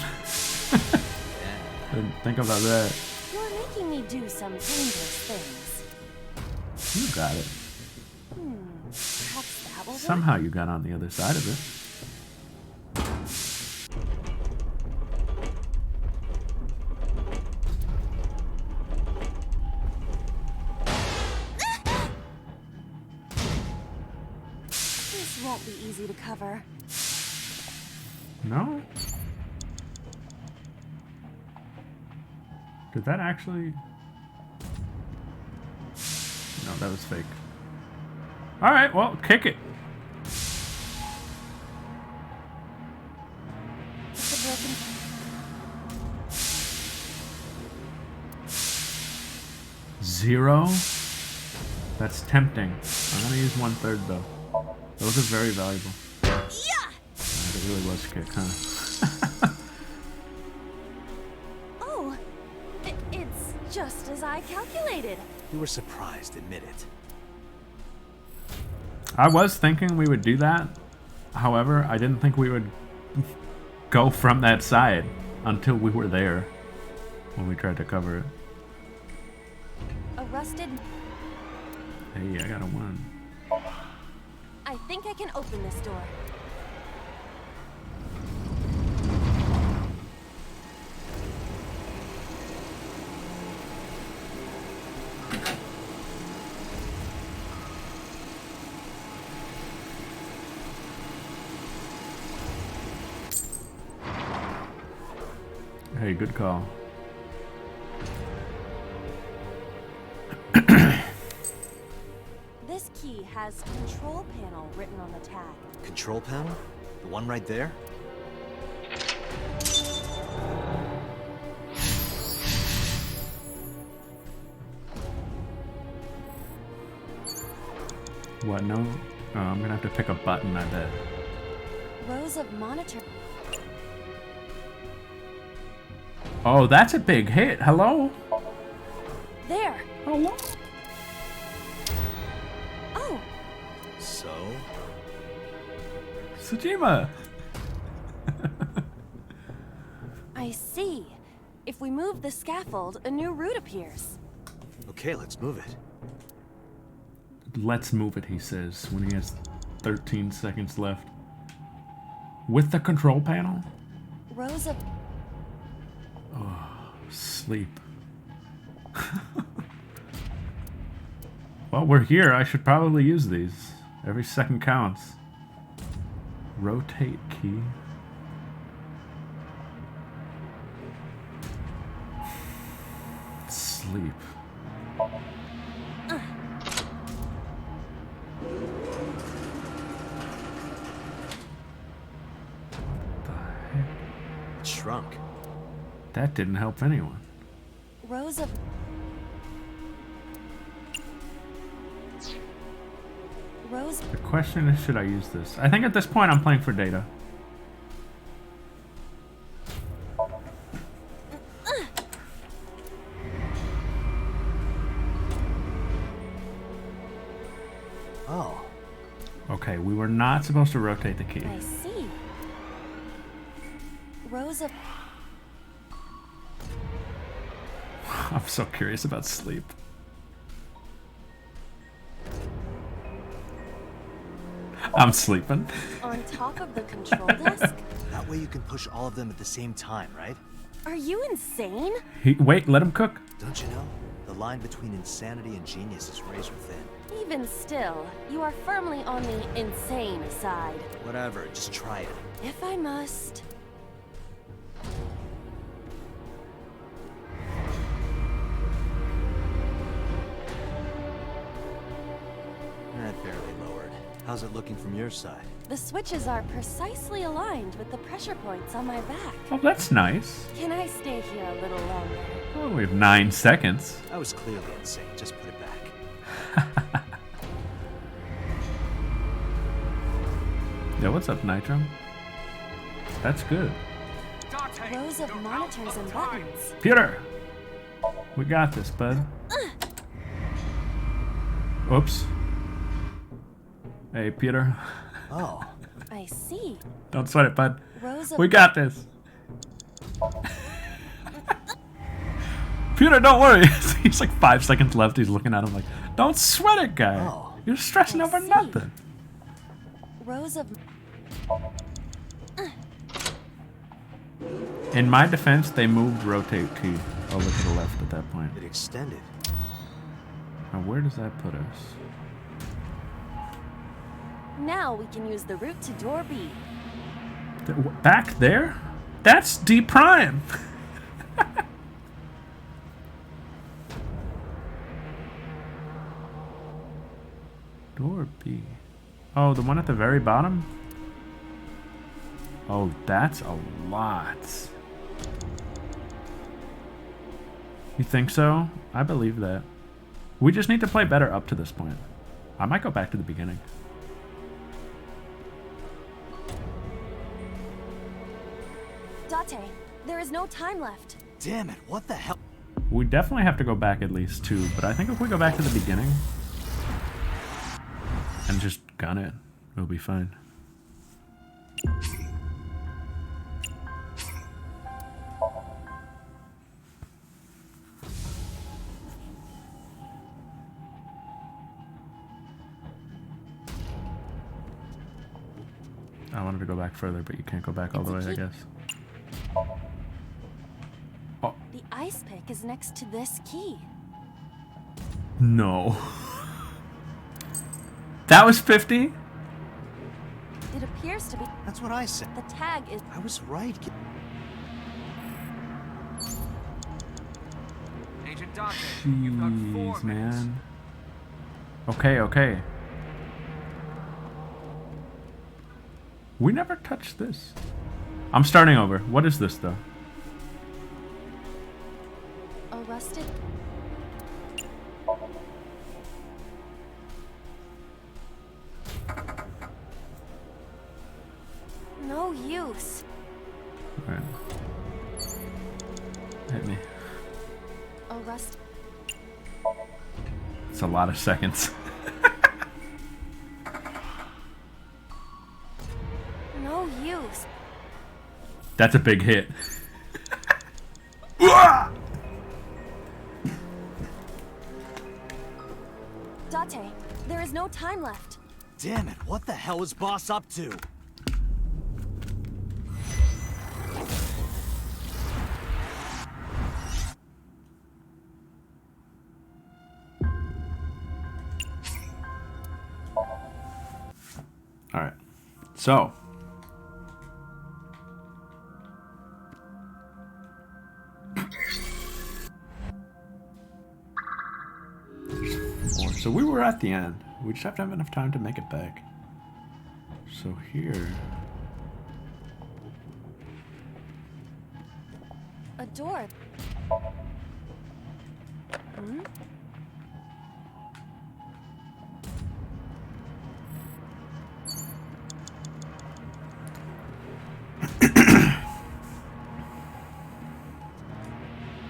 Didn't think about that. You're making me do some dangerous things. You got it. Perhaps that will work? Somehow you got on the other side of it. This won't be easy to cover. No? Did that actually... No, that was fake. Alright, well, kick it. It's a broken... Zero? That's tempting. I'm gonna use 1/3 though. Those are very valuable. Yeah! It really was kick, huh? Oh, it's just as I calculated. You were surprised, admit it. I was thinking we would do that. However, I didn't think we would go from that side until we were there when we tried to cover it. A rusted... Hey, I got a 1. I think I can open this door. Hey, good call. This key has control panel written on the tag. Control panel? The one right there? What, no? Oh, I'm gonna have to pick a button, I bet. Rows of monitor... Oh, that's a big hit. Hello? There! Hello? Oh, So? Tsujima! I see. If we move the scaffold, a new route appears. Okay, let's move it. Let's move it, he says, when he has 13 seconds left. With the control panel? Rows of... Sleep. Well, we're here. I should probably use these. Every second counts. Rotate key. Sleep. Shrunk. That didn't help anyone. Rows of... Rows... The question is, should I use this? I think at this point I'm playing for data. Oh. Okay, we were not supposed to rotate the key. I see. Rows of... I'm so curious about sleep. I'm sleeping. On top of the control desk? That way you can push all of them at the same time, right? Are you insane? Wait, let him cook. Don't you know? The line between insanity and genius is razor thin. Even still, you are firmly on the insane side. Whatever, just try it. If I must... That barely lowered. How's it looking from your side? The switches are precisely aligned with the pressure points on my back. Oh, that's nice. Can I stay here a little longer? Well, we have 9 seconds. I was clearly insane. Just put it back. Yeah, what's up, Nitro? That's good. Dante, Rows of you're monitors out of and time. buttons. Peter! We got this, bud. Oops. Hey, Peter. Oh, I see. Don't sweat it, bud. Rows of We got this. Peter, don't worry. He's like 5 seconds left. He's looking at him like, don't sweat it, guy. Oh. You're stressing I over see. nothing. rows of In my defense, they moved rotate key over to the left at that point. it extended. Now, where does that put us? Now we can use the route to door B. Back there? That's D prime. Door B. Oh, the one at the very bottom? Oh, that's a lot. You think so? I believe that. We just need to play better up to this point. I might go back to the beginning. Date, there is no time left. Damn it, what the hell? We definitely have to go back at least 2, but I think if we go back to the beginning and just gun it, it'll be fine. I wanted to go back further, but you can't go back all the way, I guess. Oh, The ice pick is next to this key. no. That was 50? It appears to be. That's what I said. The tag is. I was right. Agent Dante, you've got 4 Jeez, minutes. man. Okay, okay. We never touched this. I'm starting over. What is this, though? Arrested. No use. Alright. Hit me. Arrest. It's a lot of seconds. No use. That's a big hit. Date, there is no time left. Damn it, what the hell is Boss up to? Alright. So. So we were at the end. We just have to have enough time to make it back. So here. A door. Hmm?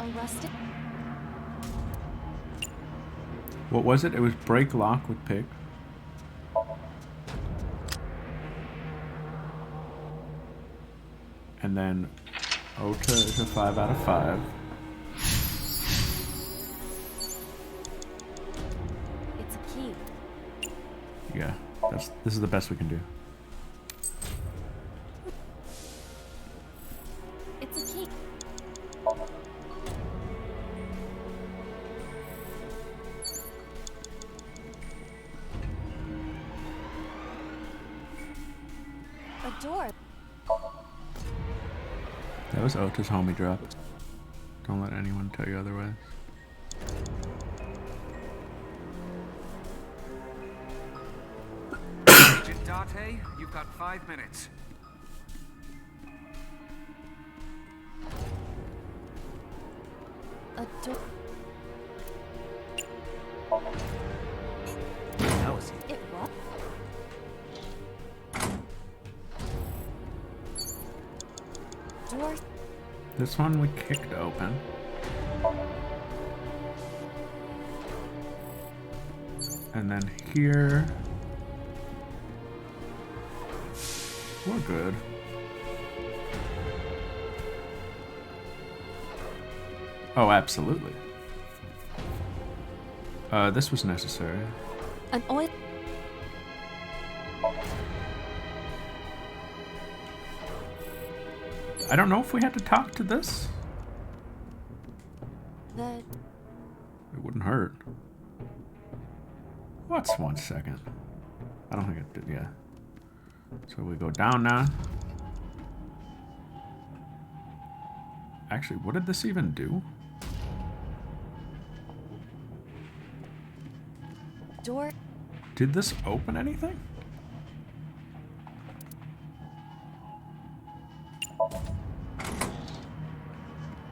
Arrested. What was it? It was break lock with pick. And then Ota is a 5 out of 5. It's a key. Yeah, this is the best we can do. It's a key. A door. That was Ota's homie drop. Don't let anyone tell you otherwise. Agent Date, you've got 5 minutes. A door. That was easy. It what? Door. This one we kicked open. And then here... we're good. Oh, absolutely. This was necessary. An oil. I don't know if we had to talk to this. The It wouldn't hurt. What's 1 second? I don't think it did, yeah. So we go down now. Actually, what did this even do? door. Did this open anything?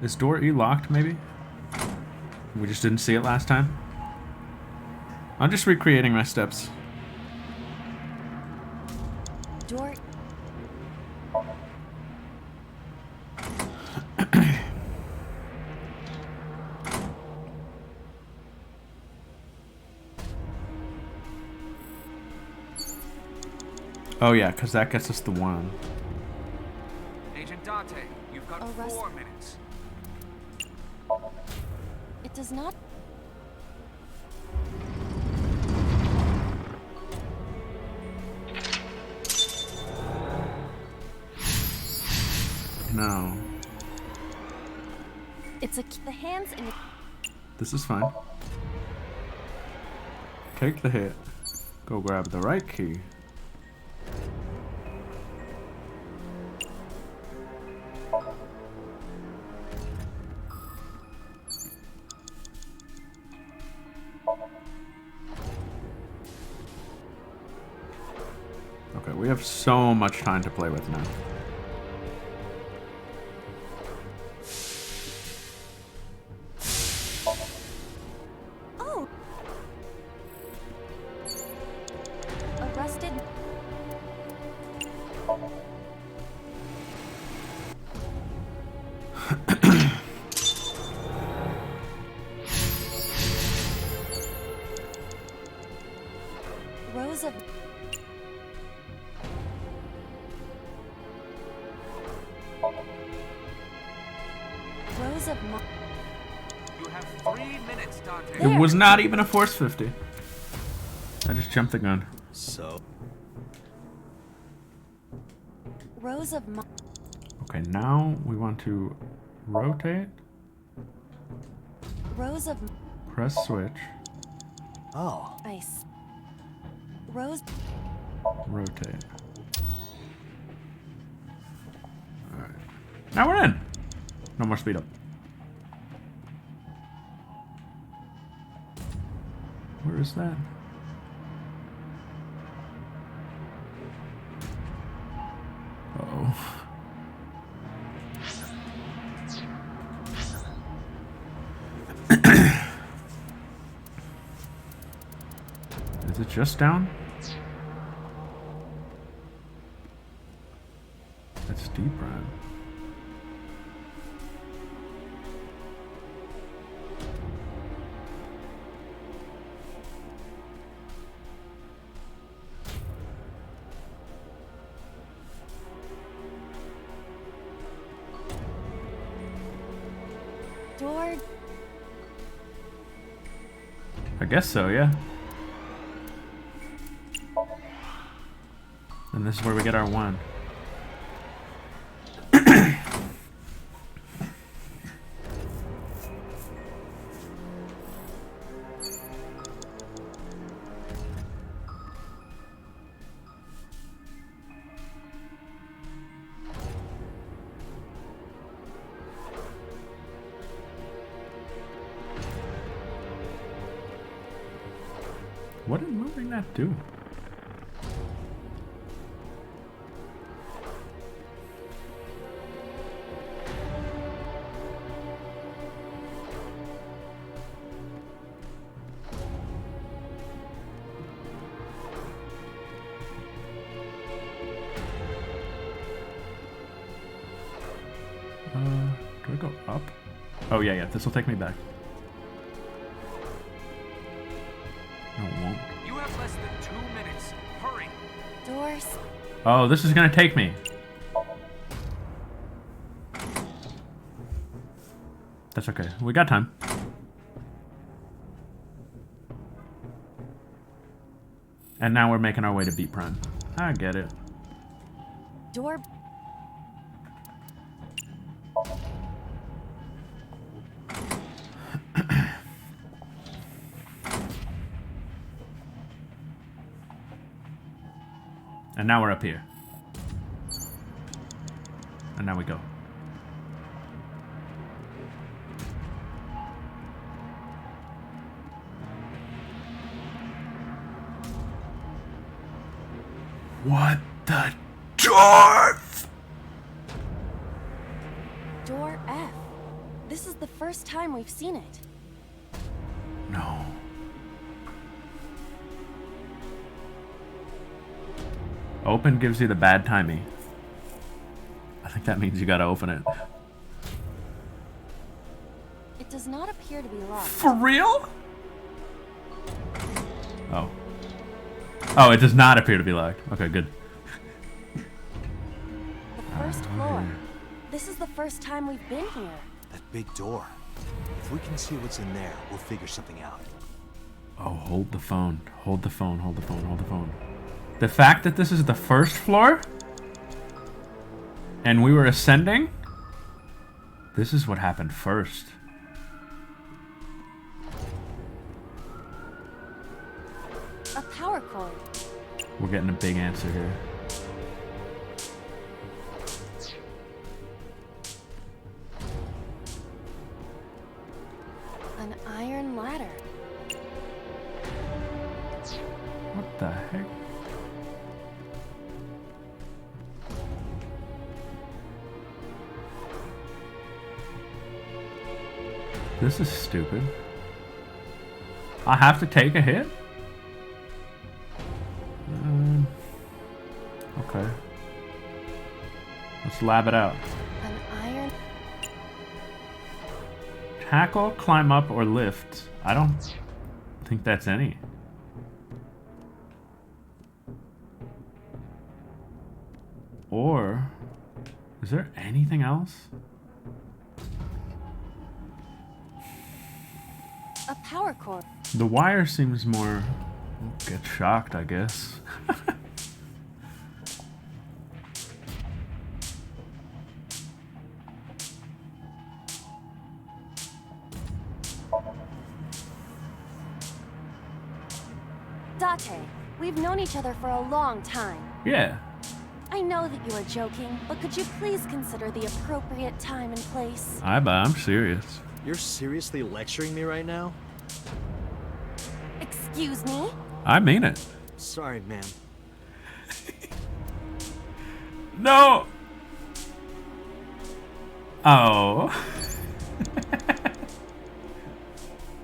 Is door E locked, maybe? We just didn't see it last time? I'm just recreating my steps. Door. Oh yeah, because that gets us the one. Agent Date, you've got Arrest- 4 minutes. It does not. No. It's the hands in. This is fine. Take the hit. Go grab the right key. Okay, we have so much time to play with now. Oh. Arrested. Rows of. Rows of. You have 3 minutes, Date. It was not even a force 50. I just jumped the gun. So, Rows of. Okay, now we want to rotate, Rows of press switch, oh, ice. Rows. rotate. Alright. Now we're in! No more speed up. Where is that? Uh-oh. Is it just down? That's deep, right? Door. I guess so, yeah. And this is where we get our one. What did moving that do? Oh, yeah, yeah. This will take me back. No, it won't. You have less than 2 minutes. Hurry. Doors. Oh, this is gonna take me. That's okay. We got time. And now we're making our way to Beat Prime. I get it. Door. And now we're up here. And now we go. What the dwarf? Door F. This is the first time we've seen it. No. Open gives you the bad timing. I think that means you gotta open it. It does not appear to be locked. For real? Oh. Oh, it does not appear to be locked. Okay, good. The first floor. This is the first time we've been here. That big door. If we can see what's in there, we'll figure something out. Oh, hold the phone. Hold the phone, hold the phone, hold the phone. The fact that this is the first floor and we were ascending, this is what happened first. A power cord. We're getting a big answer here. An iron ladder. What the heck? This is stupid. I have to take a hit? Okay. Let's lab it out. An iron. Tackle, climb up, or lift. I don't think that's any. Or is there anything else? A power cord. The wire seems more... Get shocked, I guess. Date, we've known each other for a long time. Yeah. I know that you are joking, but could you please consider the appropriate time and place? I'm serious. You're seriously lecturing me right now? Excuse me? I mean it. Sorry, ma'am. No! Oh.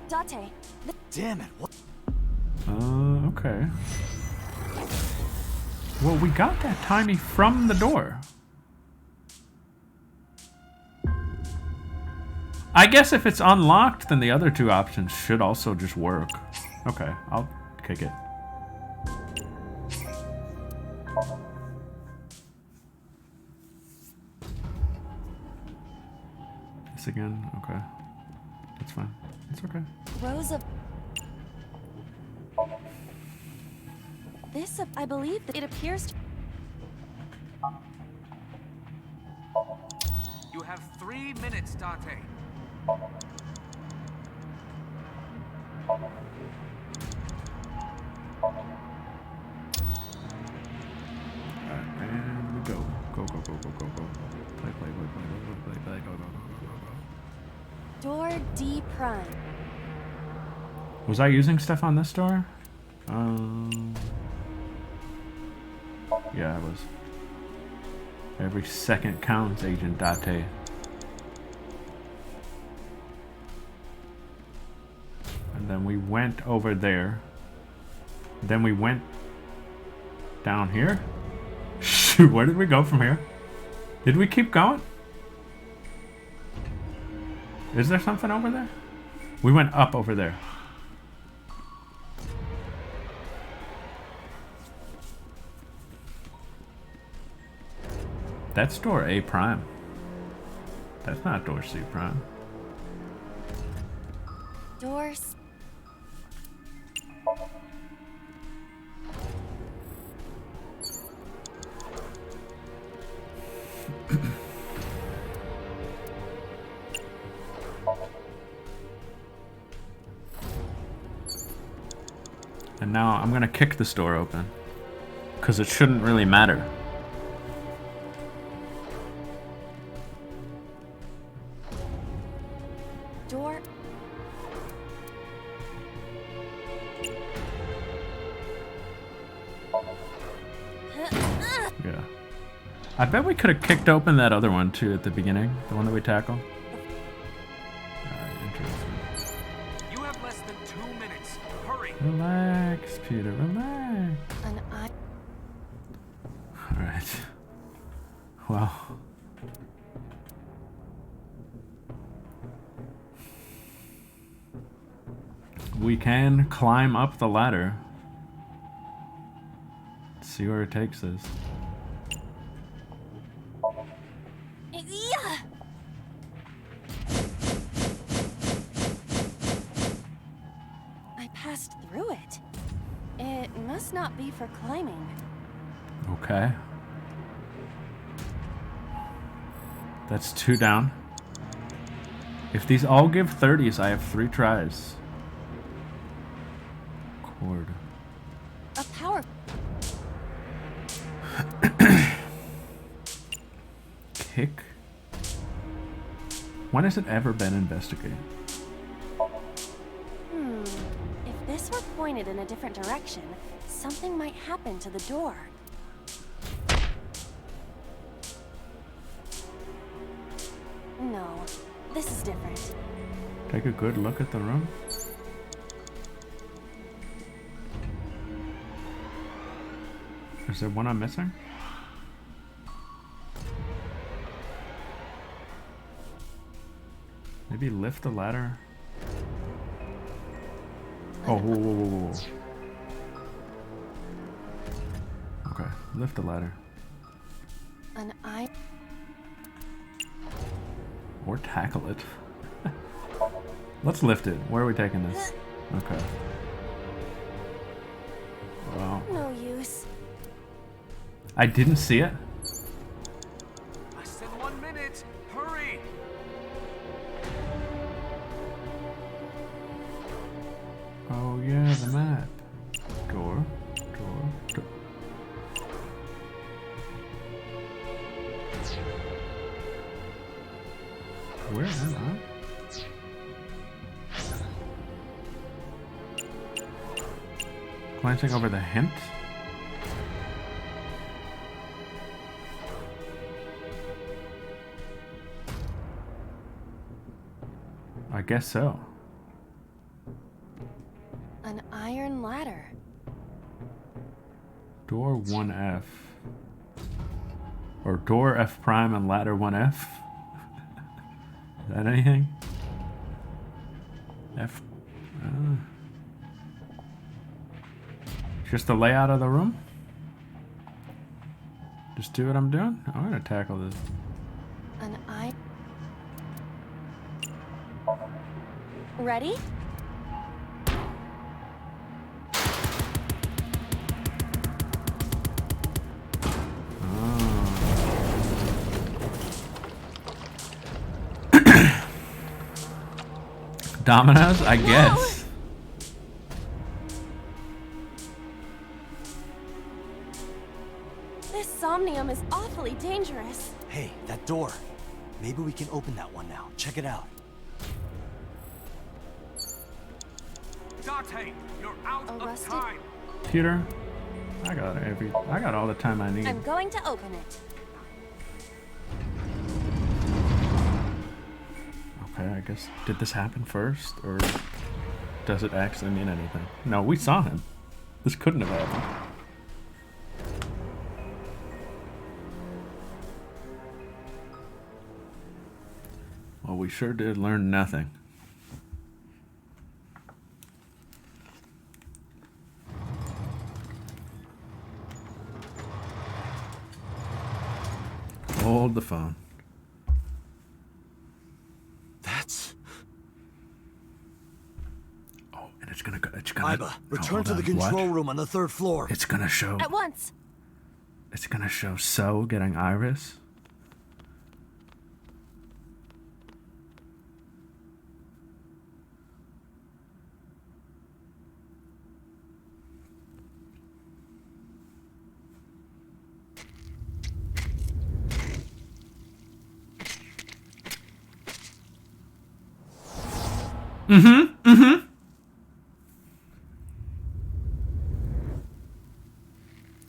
Date, Damn it, what? Okay. Well, we got that timey from the door. I guess if it's unlocked, then the other two options should also just work. Okay, I'll kick it. This again? Okay. That's fine. It's okay. rows of... This, I believe, that it appears to... You have 3 minutes, Date. And we go. Go, go, go, go, go, go. Play, play, play, play, play, play, play, go, go, go, go, go. Door D prime. Was I using stuff on this door? Yeah, I was. Every second counts, Agent Date. And then we went over there. Then we went down here. Shoot, where did we go from here? Did we keep going? Is there something over there? We went up over there. That's door A prime. That's not door C prime. Doors. And now I'm gonna kick this door open. Because it shouldn't really matter. Door. Yeah. I bet we could have kicked open that other one too at the beginning. The one that we tackled. Interesting. You have less than 2 minutes. Hurry. Relax, Peter, relax. An eye. Alright. Well. We can climb up the ladder. See where it takes us. Yeah. I passed through it. It must not be for climbing. Okay. That's 2 down. If these all give 30s, I have 3 tries. Cord. A power. Kick. When has it ever been investigated? If this were pointed in a different direction, something might happen to the door. No, this is different. Take a good look at the room. Is there one I'm missing? Maybe lift the ladder. Oh, whoa, whoa, whoa, whoa. Okay, lift the ladder. An eye. Or tackle it. Let's lift it. Where are we taking this? Okay. Well, No use. I didn't see it. Less than 1 minute. Hurry. Oh yeah, the map. Door. Where am I? Glancing over the hint? I guess so. An iron ladder. Door 1F. Or door F prime and ladder 1F? Is that anything? F. Just the layout of the room? Just do what I'm doing? I'm gonna tackle this. An eye. Ready? Dominoes, I guess. This Somnium is awfully dangerous. Hey, that door. Maybe we can open that one now. Check it out. Date, you're out of Arrested? time. Peter, I got all the time I need. I'm going to open it. Okay, I guess, did this happen first, or does it actually mean anything? No, we saw him. This couldn't have happened. Well, we sure did learn nothing. Hold the phone. That's... Oh, and it's gonna go. Iba, return to the hold on. control What? room on the 3rd floor. It's gonna show. At once. It's gonna show So getting Iris.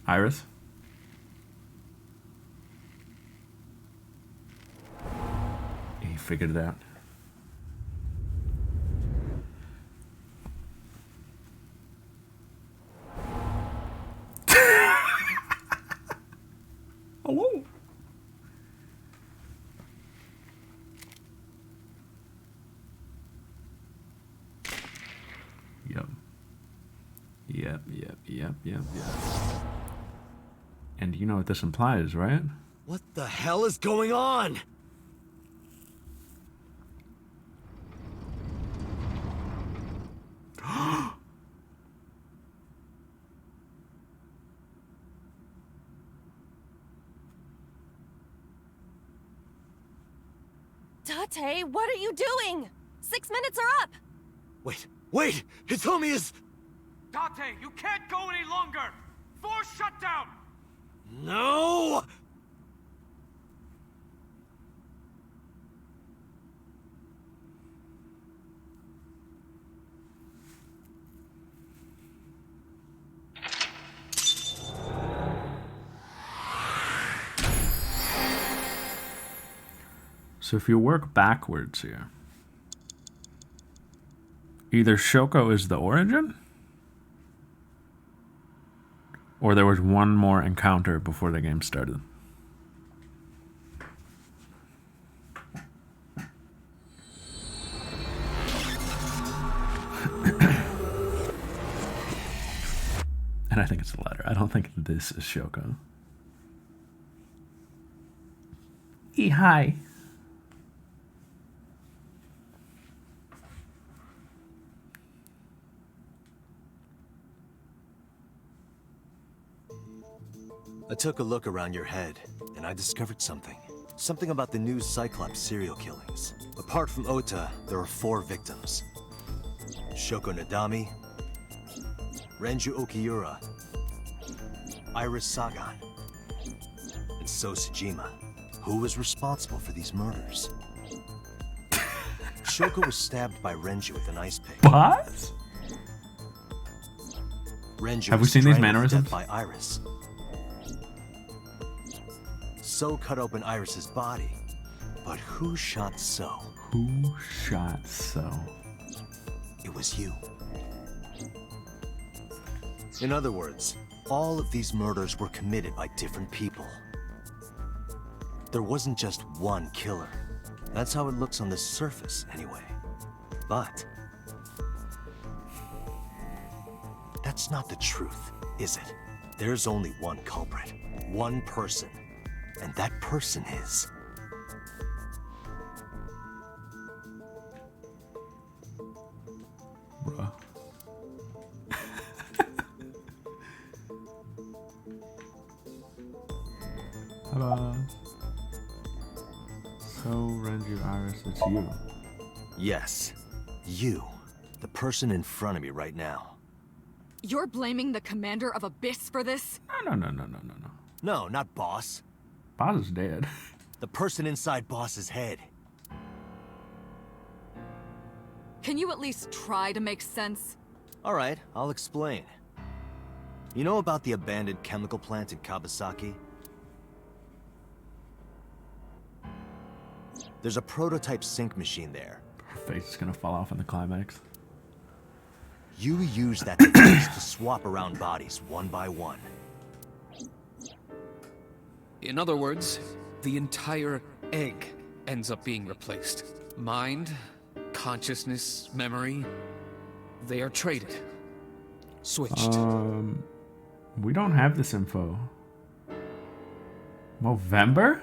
Iris? He figured it out. Hello? Yep. And you know what this implies, right? What the hell is going on? Date, what are you doing? 6 minutes are up. Wait! His homie is... Date, you can't go any longer! Force shutdown! No! So if you work backwards here, either Shoko is the origin, or there was one more encounter before the game started. And I think it's the latter. I don't think this is Shoko. Hi. I took a look around your head, and I discovered something. Something about the new Cyclops serial killings. Apart from Ota, there are 4 victims. Shoko Nadami, Renju Okiura, Iris Sagan, and So Sejima. Who was responsible for these murders? Shoko was stabbed by Renju with an ice pick. What? Renju Have we was seen these strangled to mannerisms? death by Iris. So cut open Iris's body. But who shot So? Who shot So? It was you. In other words, all of these murders were committed by different people. There wasn't just one killer. That's how it looks on the surface, anyway. But that's not the truth, is it? There's only one culprit, one person, and that person is... Bruh. Hello. So, Renju Iris, it's you. Yes, you. The person in front of me right now. You're blaming the commander of Abyss for this? No. No, not Boss. Boss is dead. The person inside Boss's head. Can you at least try to make sense? All right, I'll explain. You know about the abandoned chemical plant in Kawasaki? There's a prototype sync machine there. Her face is gonna fall off in the climax. You use that device to swap around bodies one by one. In other words, the entire egg ends up being replaced. Mind, consciousness, memory, they are traded. Switched. We don't have this info. Movember?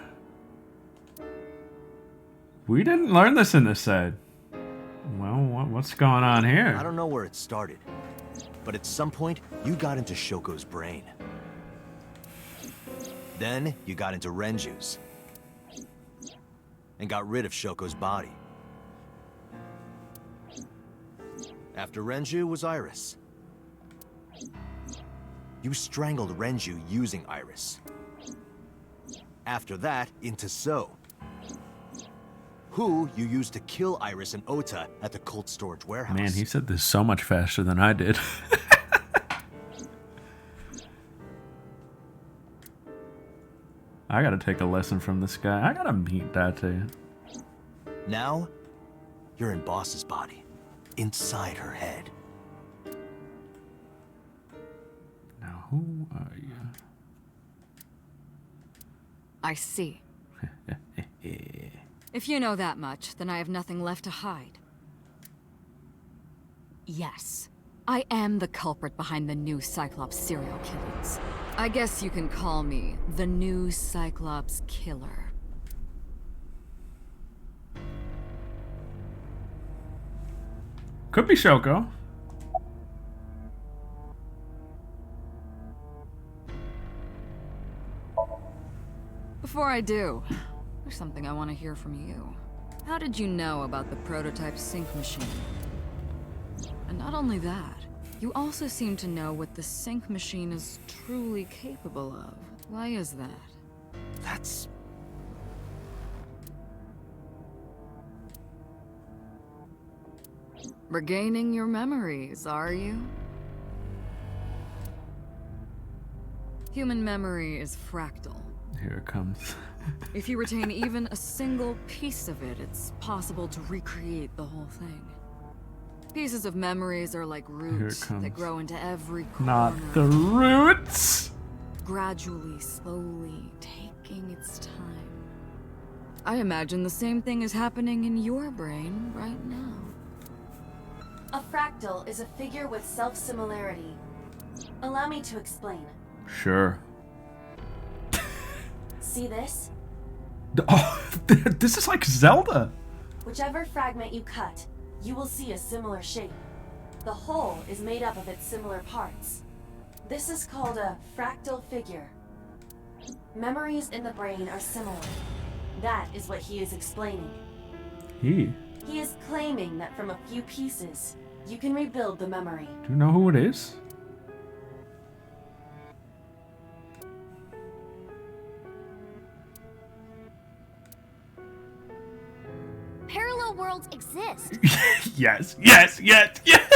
We didn't learn this in this set. Well, what's going on here? I don't know where it started, but at some point, you got into Shoko's brain. Then, you got into Renju's. And got rid of Shoko's body. After Renju was Iris. You strangled Renju using Iris. After that, into So. Who you used to kill Iris and Ota at the cold storage warehouse. Man, he said this so much faster than I did. I gotta take a lesson from this guy. I gotta meet Date. Now, you're in Boss's body. Inside her head. Now, who are you? I see. If you know that much, then I have nothing left to hide. Yes, I am the culprit behind the new Cyclops serial killings. I guess you can call me the new Cyclops killer. Could be Shoko. Before I do, there's something I want to hear from you. How did you know about the prototype sync machine? And not only that, you also seem to know what the sync machine is truly capable of. Why is that? That's... Regaining your memories, are you? Human memory is fractal. Here it comes. If you retain even a single piece of it, it's possible to recreate the whole thing. Pieces of memories are like roots that grow into every corner. Not the roots! Gradually, slowly, taking its time. I imagine the same thing is happening in your brain right now. A fractal is a figure with self-similarity. Allow me to explain. Sure. See this? Oh, this is like Zelda. Whichever fragment you cut, you will see a similar shape. The whole is made up of its similar parts. This is called a fractal figure. Memories in the brain are similar. That is what he is explaining. He is claiming that from a few pieces, you can rebuild the memory. Do you know who it is? Parallel worlds exist. Yes, yes, yes, yes!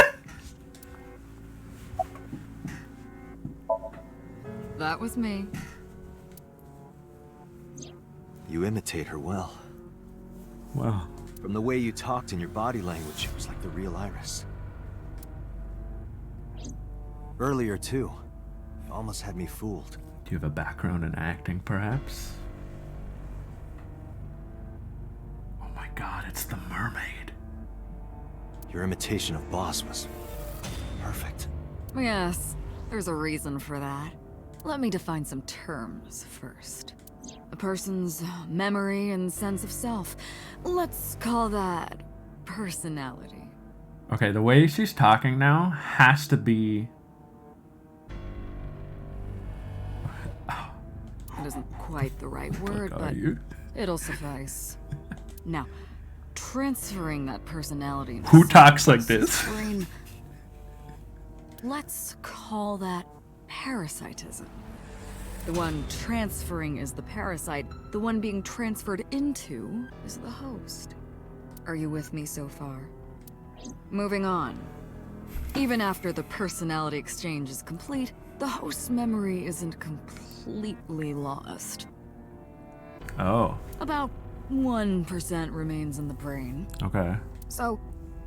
That was me. You imitate her well. Well, From the way you talked in your body language, it was like the real Iris. Earlier, too. You almost had me fooled. do you have a background in acting, perhaps? Oh my god, it's the mermaid. Your imitation of Boss was perfect. Yes, there's a reason for that. Let me define some terms first. A person's memory and sense of self. Let's call that personality. Okay, the way she's talking now has to be... It isn't quite the right word, Are but you? it'll suffice. Now, transferring that personality into Who talks like someone this? else's brain, let's call that parasitism. The one transferring is the parasite. The one being transferred into is the host. Are you with me so far? Moving on. Even after the personality exchange is complete, the host's memory isn't completely lost. Oh, About 1% remains in the brain. okay. So,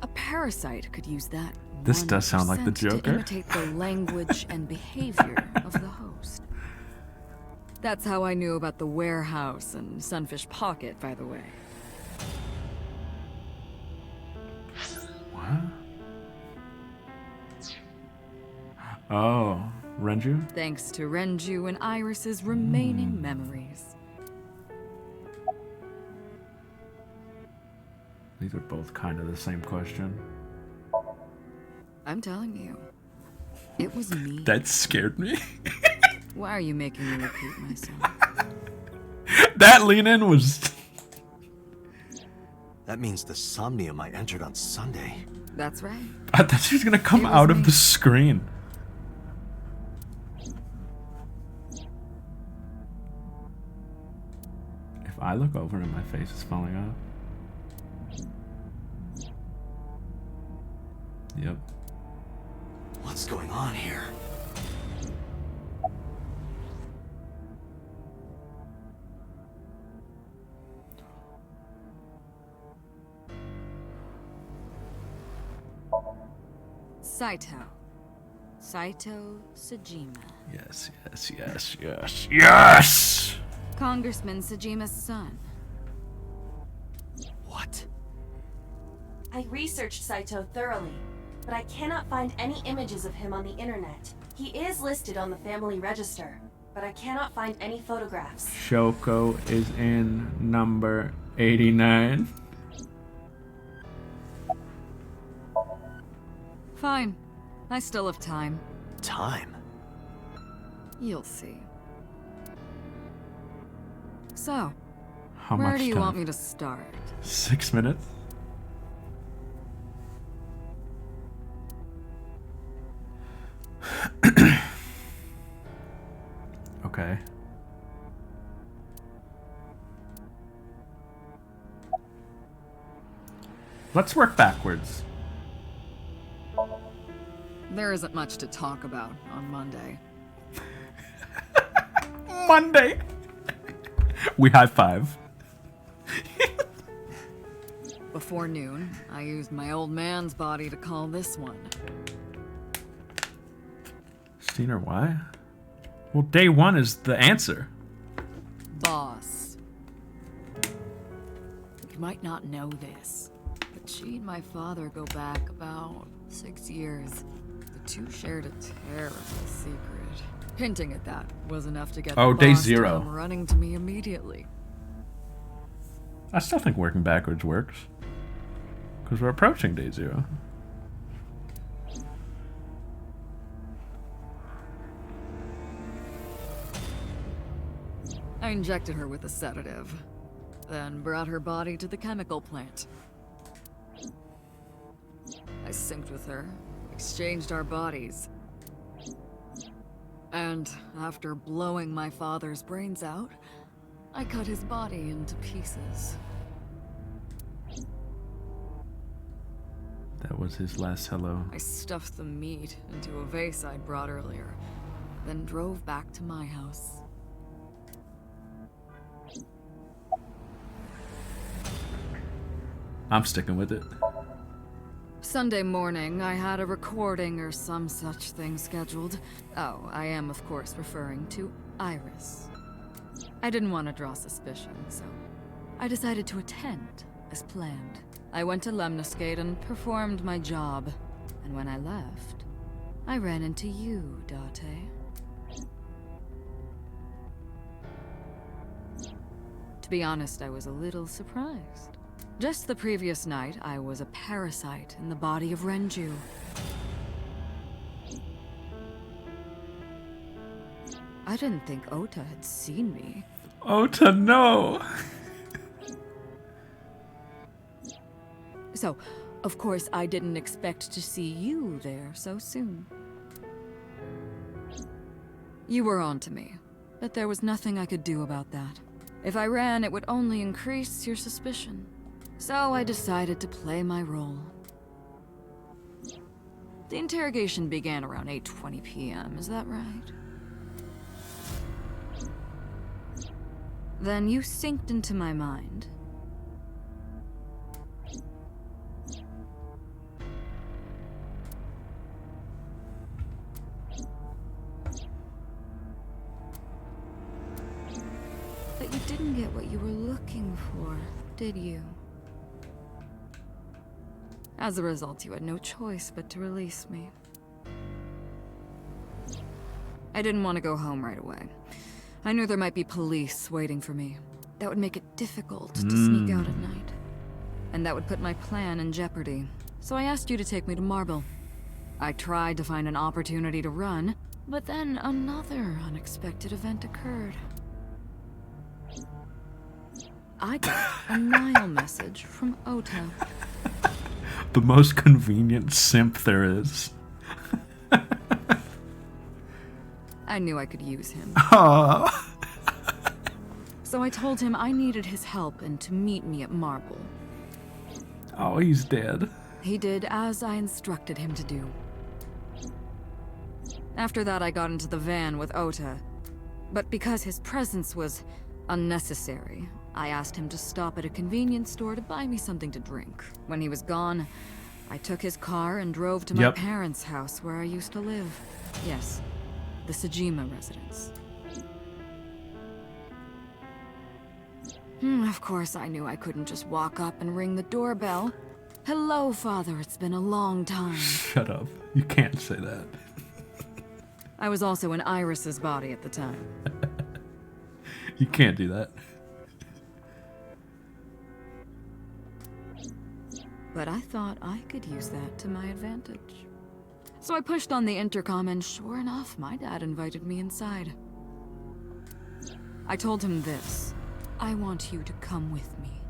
a parasite could use that. This does sound like the 1% to Joker. imitate the language and behavior of the host. That's how I knew about the warehouse and Sunfish Pocket, by the way. Oh, Renju? Thanks to Renju and Iris's remaining memories. These are both kind of the same question. I'm telling you, it was me. That scared me. Why are you making me repeat myself? That lean in was... That means the Somnium I entered on Sunday. That's right. I thought she was gonna come It was out of me. the screen. If I look over and my face is falling off. Yep. What's going on here? Saito Sejima. Yes, yes, yes, yes, yes! Congressman Sejima's son. What? I researched Saito thoroughly, but I cannot find any images of him on the internet. He is listed on the family register, but I cannot find any photographs. Shoko is in number 89. Fine. I still have time. Time? You'll see. So, How where much do you time? want me to start? 6 minutes? Okay. Let's work backwards. There isn't much to talk about on Monday. Monday! We high five. Before noon, I used my old man's body to call this one. Seen her why? Well, day one is the answer. Boss. You might not know this, but she and my father go back about 6 years. The two shared a terrible secret. Hinting at that was enough to get Oh, the day boss to zero. come running to me immediately. I still think working backwards works. Because we're approaching day zero. I injected her with a sedative, then brought her body to the chemical plant. I synced with her, exchanged our bodies. And after blowing my father's brains out, I cut his body into pieces. That was his last hello. I stuffed the meat into a vase I'd brought earlier, then drove back to my house. I'm sticking with it. Sunday morning, I had a recording or some such thing scheduled. Oh, I am, of course, referring to Iris. I didn't want to draw suspicion, so I decided to attend, as planned. I went to Lemniscate and performed my job, and when I left, I ran into you, Date. To be honest, I was a little surprised. Just the previous night, I was a parasite in the body of Renju. I didn't think Ota had seen me. Ota, no! So, of course, I didn't expect to see you there so soon. You were on to me, but there was nothing I could do about that. If I ran, it would only increase your suspicion. So I decided to play my role. The interrogation began around 8:20 p.m., is that right? Then you synced into my mind. But you didn't get what you were looking for, did you? As a result, you had no choice but to release me. I didn't want to go home right away. I knew there might be police waiting for me. That would make it difficult to sneak out at night. And that would put my plan in jeopardy. So I asked you to take me to Marble. I tried to find an opportunity to run, but then another unexpected event occurred. I got a Nile message from Ota. The most convenient simp there is. I knew I could use him. Oh. So I told him I needed his help and to meet me at Marble. Oh, he's dead. He did as I instructed him to do. After that, I got into the van with Ota. But because his presence was unnecessary, I asked him to stop at a convenience store to buy me something to drink. When he was gone, I took his car and drove to my parents' house where I used to live. Yes, the Sejima residence. Of course, I knew I couldn't just walk up and ring the doorbell. Hello, Father, it's been a long time. Shut up. You can't say that. I was also in Iris's body at the time. You can't do that. But I thought I could use that to my advantage. So I pushed on the intercom and sure enough, my dad invited me inside. I told him this. I want you to come with me.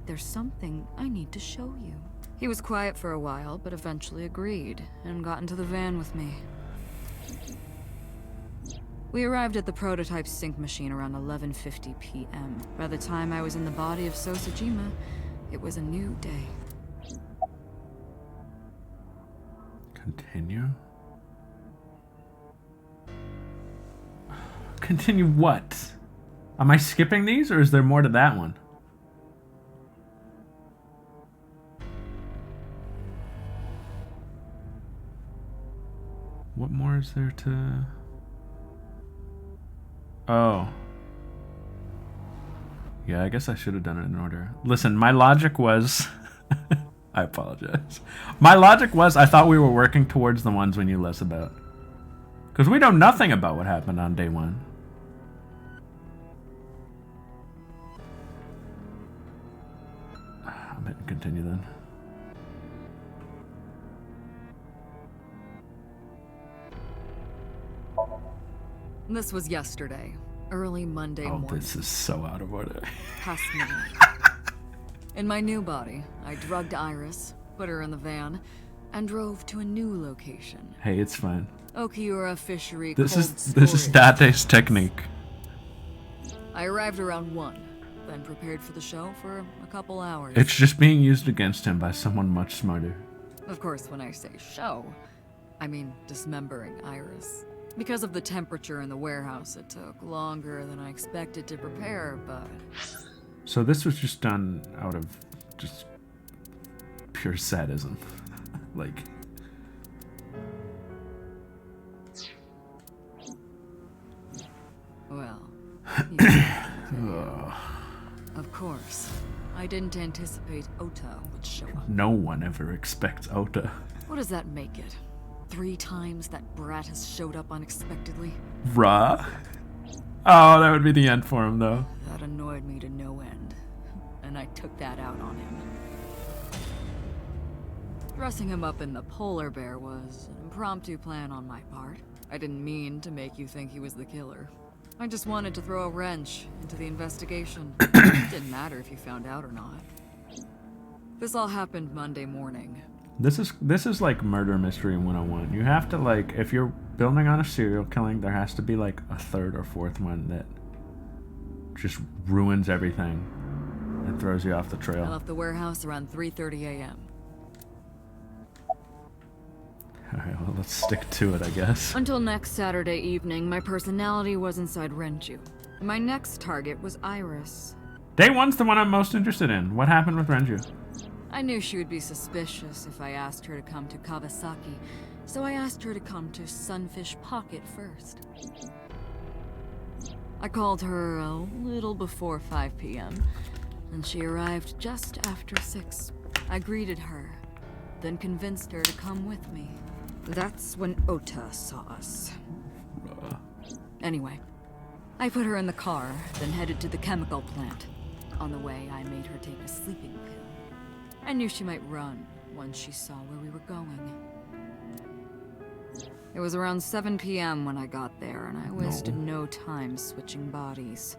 There's something I need to show you. He was quiet for a while, but eventually agreed and got into the van with me. We arrived at the prototype sync machine around 11:50 p.m. By the time I was in the body of Sosejima, it was a new day. Continue? Continue what? Am I skipping these, or is there more to that one? What more is there to... Oh. Yeah, I guess I should have done it in order. Listen, my logic was... I apologize. My logic was I thought we were working towards the ones we knew less about. Because we know nothing about what happened on day one. I'm hitting continue then. This was yesterday, early Monday morning. Oh, this is so out of order. Past midnight. In my new body, I drugged Iris, put her in the van, and drove to a new location. Hey, it's fine. Okiura Fishery. This is Date's technique. I arrived around 1, then prepared for the show for a couple hours. It's just being used against him by someone much smarter. Of course, when I say show, I mean dismembering Iris. Because of the temperature in the warehouse, it took longer than I expected to prepare, but... So this was just done out of just pure sadism. Like... Well... Of course. I didn't anticipate Ota would show up. No one ever expects Ota. What does that make it? 3 times that brat has showed up unexpectedly? Ra? Oh, that would be the end for him, though. That annoyed me to no end, and I took that out on him. Dressing him up in the polar bear was an impromptu plan on my part. I didn't mean to make you think he was the killer. I just wanted to throw a wrench into the investigation. It didn't matter if you found out or not. This all happened Monday morning. This is like murder mystery 101. You have to, like, if you're building on a serial killing, there has to be like a 3rd or 4th one that just ruins everything and throws you off the I trail. left the warehouse around 3:30 a.m. Alright, well, let's stick to it, I guess. Until next Saturday evening, my personality was inside Renju. My next target was Iris. Day 1's the one I'm most interested in. What happened with Renju? I knew she would be suspicious if I asked her to come to Kawasaki, so I asked her to come to Sunfish Pocket first. I called her a little before 5 p.m., and she arrived just after 6. I greeted her, then convinced her to come with me. That's when Ota saw us. Anyway, I put her in the car, then headed to the chemical plant. On the way, I made her take a sleeping pill. I knew she might run once she saw where we were going. It was around 7 p.m. when I got there, and I wasted no time switching bodies.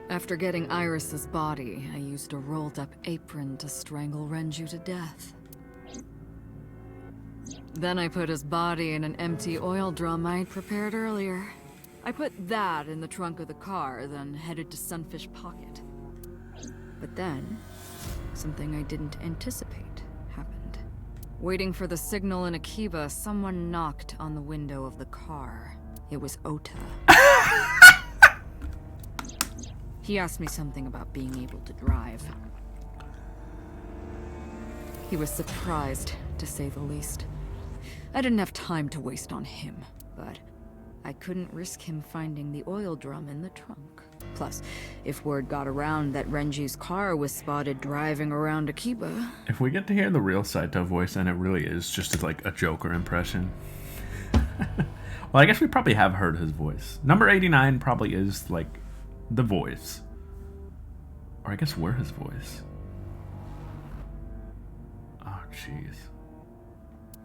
After getting Iris's body, I used a rolled-up apron to strangle Renju to death. Then I put his body in an empty oil drum I'd prepared earlier. I put that in the trunk of the car, then headed to Sunfish Pocket. But then, something I didn't anticipate happened. Waiting for the signal in Akiba, someone knocked on the window of the car. It was Ota. He asked me something about being able to drive. He was surprised, to say the least. I didn't have time to waste on him, but I couldn't risk him finding the oil drum in the trunk. Plus, if word got around that Renji's car was spotted driving around Akiba... If we get to hear the real Saito voice, and it really is just like a Joker impression. Well, I guess we probably have heard his voice. Number 89 probably is like the voice. Or I guess we're his voice. Oh, jeez.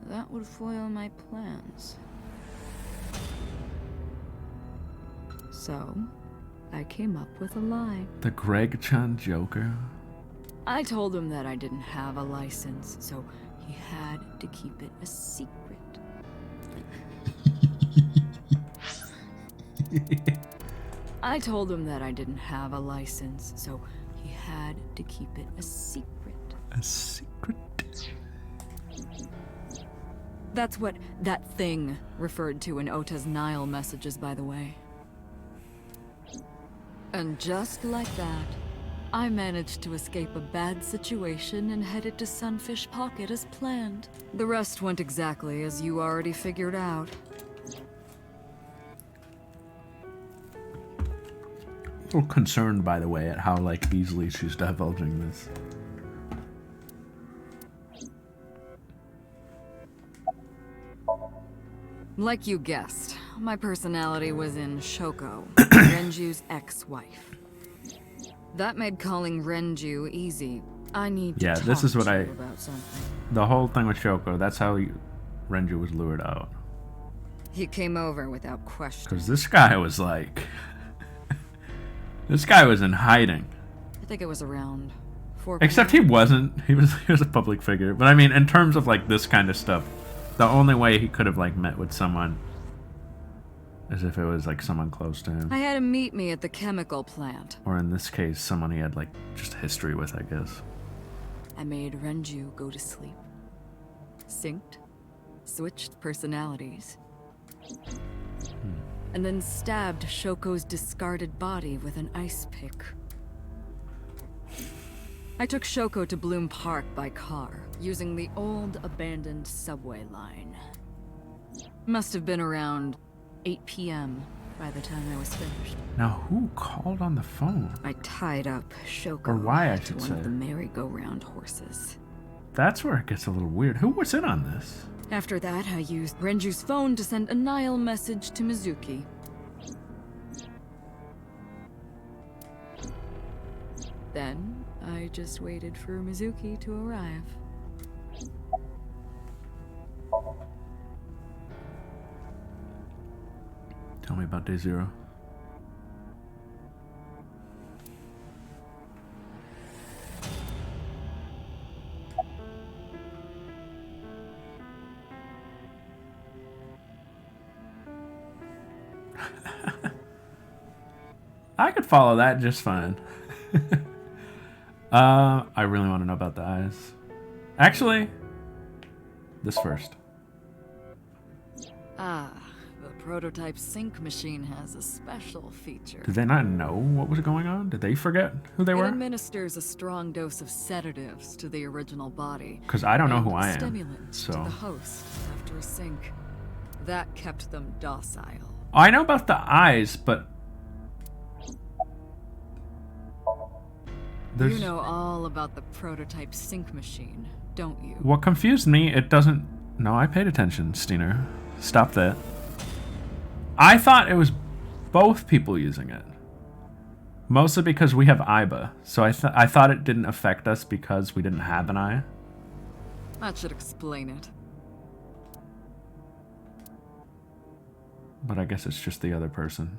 That would foil my plans. So, I came up with a lie. The Greg-chan Joker? I told him that I didn't have a license, so he had to keep it a secret. I told him that I didn't have a license, so he had to keep it a secret. A secret? That's what that thing referred to in Ota's Nile messages, by the way. And just like that, I managed to escape a bad situation and headed to Sunfish Pocket as planned. The rest went exactly as you already figured out. A little concerned, by the way, at how like easily she's divulging this. Like you guessed, my personality was in Shoko, Renju's ex-wife. That made calling Renju easy. I need to talk this is what to you about something. The whole thing with Shoko, that's how Renju was lured out. He came over without question. Because this guy was like... this guy was in hiding. I think it was around 4 Except he wasn't. He was a public figure. But I mean, in terms of like this kind of stuff, the only way he could have like met with someone is if it was like someone close to him. I had him meet me at the chemical plant. Or in this case, someone he had like just history with, I guess. I made Renju go to sleep. Synced, switched personalities. And then stabbed Shoko's discarded body with an ice pick. I took Shoko to Bloom Park by car, using the old abandoned subway line. Must have been around 8 p.m. by the time I was finished. Now, who called on the phone? I tied up Shoko Or why, I to should one say. of the merry-go-round horses. That's where it gets a little weird. Who was in on this? After that, I used Renju's phone to send a Nile message to Mizuki. Then, I just waited for Mizuki to arrive. Tell me about day 0. I could follow that just fine. I really want to know about the eyes. Actually, this first. Ah, the prototype sync machine has a special feature. Did they not know what was going on? Did they forget who they It were? administers a strong dose of sedatives to the original body. Because I don't know who I am. Stimulants to So the host after a sync. That kept them docile. I know about the eyes, but You know all about the prototype sync machine, don't you? What confused me, it doesn't... No, I paid attention, Steiner. Stop that. I thought it was both people using it. Mostly because we have Iba. So I thought it didn't affect us because we didn't have an eye. That should explain it. But I guess it's just the other person.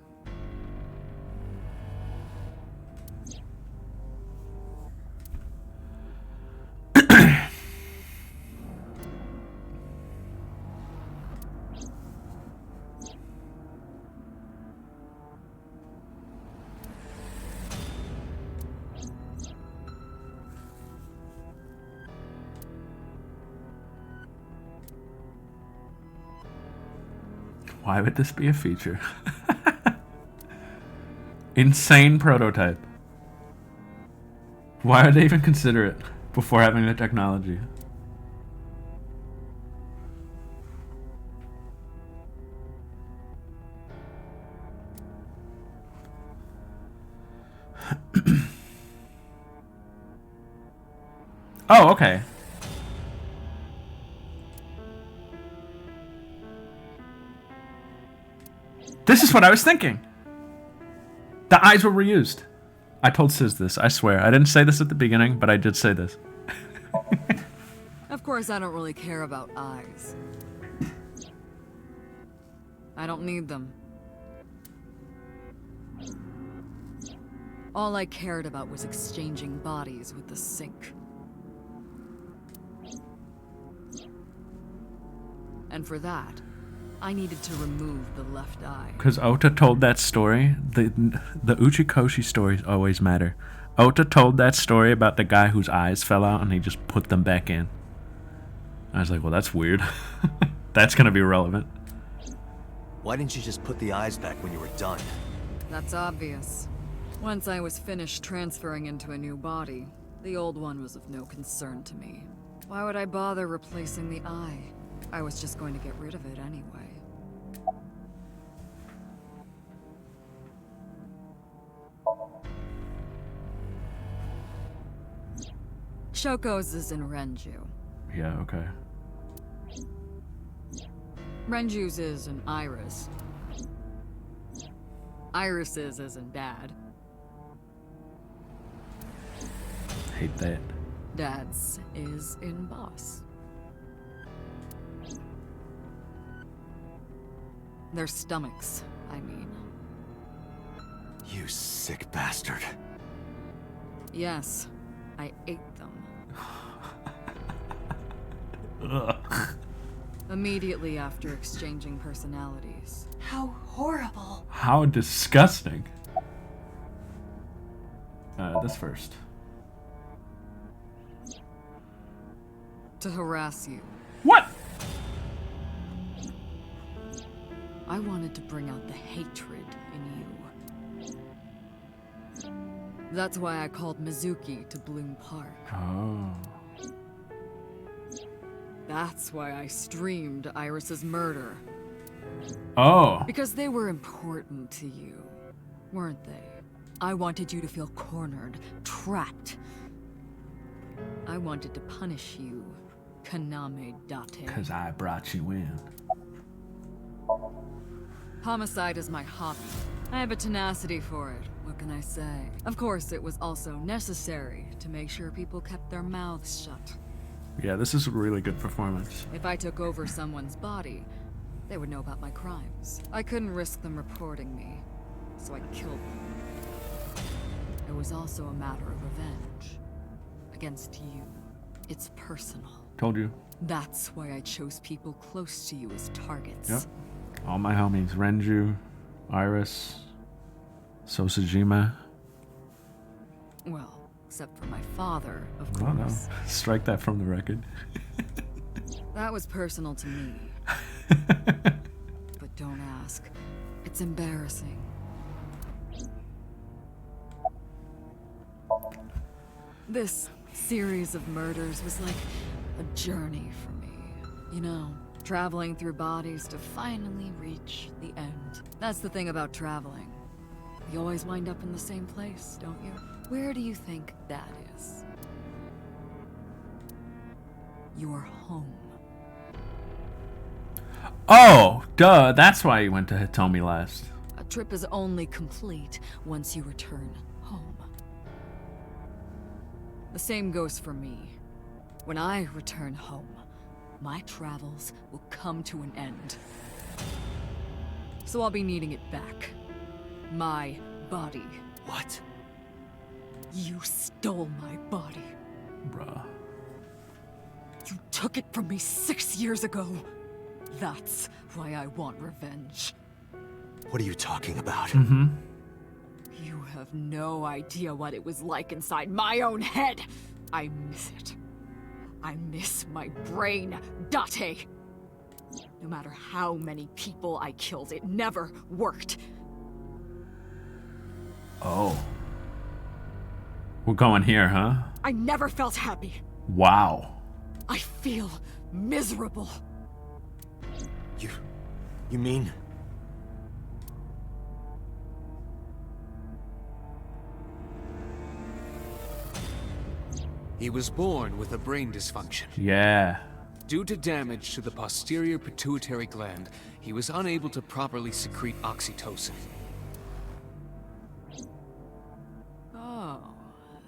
Why would this be a feature? Insane prototype. Why would they even consider it before having the technology? Oh, okay. This is what I was thinking. The eyes were reused. I told Sis this, I swear. I didn't say this at the beginning, but I did say this. Of course, I don't really care about eyes. I don't need them. All I cared about was exchanging bodies with the sink. And for that, I needed to remove the left eye. Because Ota told that story. The Uchikoshi stories always matter. Ota told that story about the guy whose eyes fell out and he just put them back in. I was like, well, that's weird. That's going to be relevant. Why didn't you just put the eyes back when you were done? That's obvious. Once I was finished transferring into a new body, the old one was of no concern to me. Why would I bother replacing the eye? I was just going to get rid of it anyway. Shoko's is in Renju. Yeah, okay. Renju's is in Iris. Iris's is in Dad. Hate that. Dad's is in Boss. Their stomachs, I mean. You sick bastard. Yes, I ate them. Ugh. Immediately after exchanging personalities. How horrible. How disgusting. This first. To harass you. What? I wanted to bring out the hatred in you. That's why I called Mizuki to Bloom Park. Oh. That's why I streamed Iris's murder. Oh. Because they were important to you, weren't they? I wanted you to feel cornered, trapped. I wanted to punish you, Kaname Date. Because I brought you in. Homicide is my hobby. I have a tenacity for it. What can I say? Of course, it was also necessary to make sure people kept their mouths shut. Yeah, this is a really good performance. If I took over someone's body, they would know about my crimes. I couldn't risk them reporting me, so I killed them. It was also a matter of revenge. Against you. It's personal. Told you. That's why I chose people close to you as targets. Yep. All my homies. Renju, Iris, Sosajima. Well, except for my father, of Oh no. course. Strike that from the record. That was personal to me. But don't ask. It's embarrassing. This series of murders was like a journey for me. You know, traveling through bodies to finally reach the end. That's the thing about traveling. You always wind up in the same place, don't you? Where do you think that is? Your home. Oh, duh. That's why you went to Hitomi last. A trip is only complete once you return home. The same goes for me. When I return home, my travels will come to an end. So I'll be needing it back. My body. What? You stole my body. Bruh. You took it from me 6 years ago. That's why I want revenge. What are you talking about? You have no idea what it was like inside my own head. I miss it. I miss my brain, Date. No matter how many people I killed, it never worked. Oh. We're going here, huh? I never felt happy. Wow. I feel miserable. You mean? He was born with a brain dysfunction. Yeah. Due to damage to the posterior pituitary gland, he was unable to properly secrete oxytocin. Oh,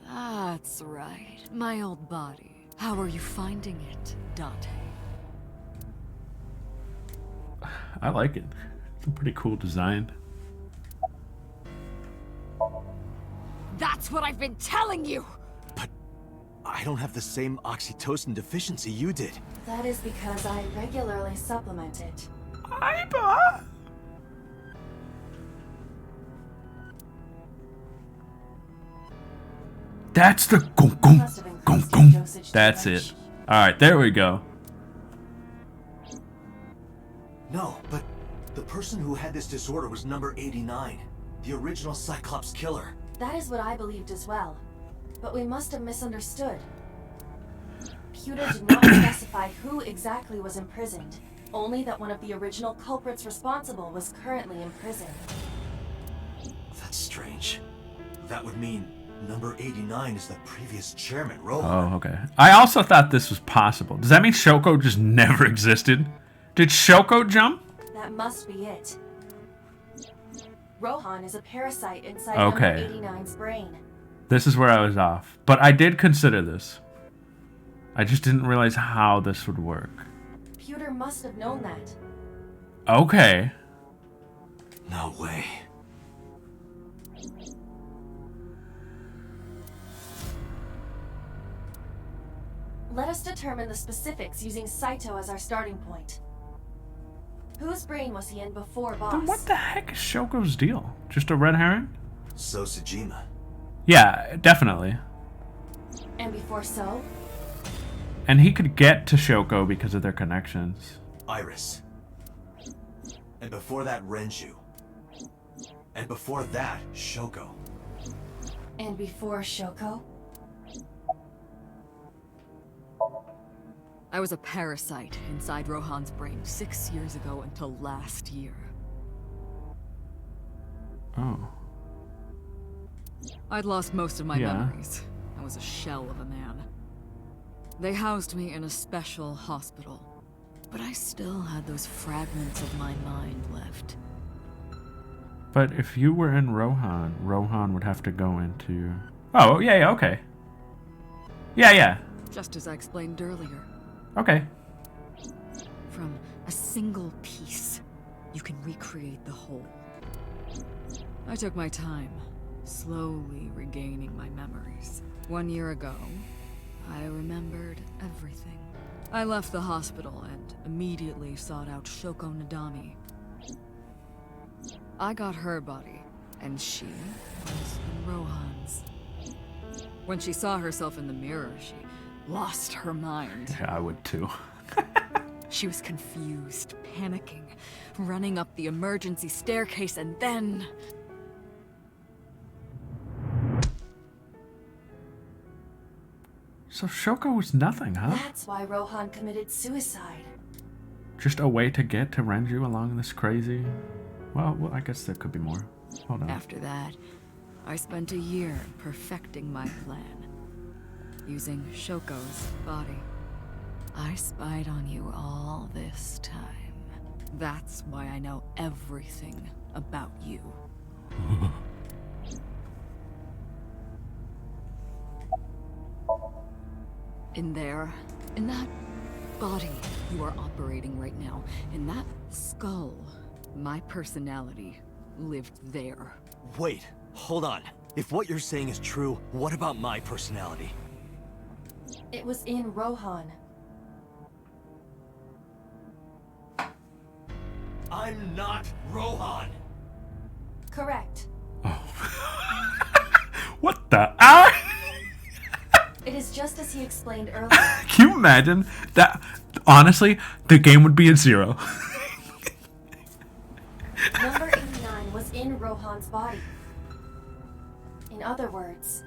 that's right. My old body. How are you finding it, Date? I like it. It's a pretty cool design. That's what I've been telling you! But I don't have the same oxytocin deficiency you did. That is because I regularly supplement it. That's the gong gong gong gong. That's it. All right, there we go. No, but the person who had this disorder was number 89, the original Cyclops killer. That is what I believed as well. But we must have misunderstood. Pewter did not specify who exactly was imprisoned, only that one of the original culprits responsible was currently in prison. That's strange. That would mean number 89 is the previous chairman, Rohan. Oh, okay. I also thought this was possible. Does that mean Shoko just never existed? Did Shoko jump? That must be it. Rohan is a parasite inside Okay. number 89's brain. This is where I was off. But I did consider this. I just didn't realize how this would work. Pewter must have known that. Okay. No way. Let us determine the specifics using Saito as our starting point. Whose brain was he in before Boss? Then what the heck is Shoko's deal? Just a red herring? So Sejima. Yeah, definitely. And before So? And he could get to Shoko because of their connections. Iris. And before that, Renju. And before that, Shoko. And before Shoko? I was a parasite inside Rohan's brain 6 years ago until last year. Oh. I'd lost most of my Yeah. memories. I was a shell of a man. They housed me in a special hospital, but I still had those fragments of my mind left. But if you were in Rohan, Rohan would have to go into... Oh, yeah, okay. Yeah. Just as I explained earlier. Okay. From a single piece, you can recreate the whole. I took my time, slowly regaining my memories. 1 year ago, I remembered everything. I left the hospital and immediately sought out Shoko Nadami. I got her body, and she was in Rohan's. When she saw herself in the mirror, she lost her mind. Yeah, I would too. She was confused, panicking, running up the emergency staircase, and then... So Shoko was nothing, huh? That's why Rohan committed suicide. Just a way to get to Renju along this crazy... Well, I guess there could be more. Hold on. After that, I spent a year perfecting my plan, using Shoko's body. I spied on you all this time. That's why I know everything about you. In there, in that body you are operating right now, in that skull, my personality lived there. Wait, hold on. If what you're saying is true, what about my personality? It was in Rohan. I'm not Rohan! Correct. What the? Ah! It is just as he explained earlier. Can you imagine that? Honestly, the game would be at 0. Number 89 was in Rohan's body. In other words,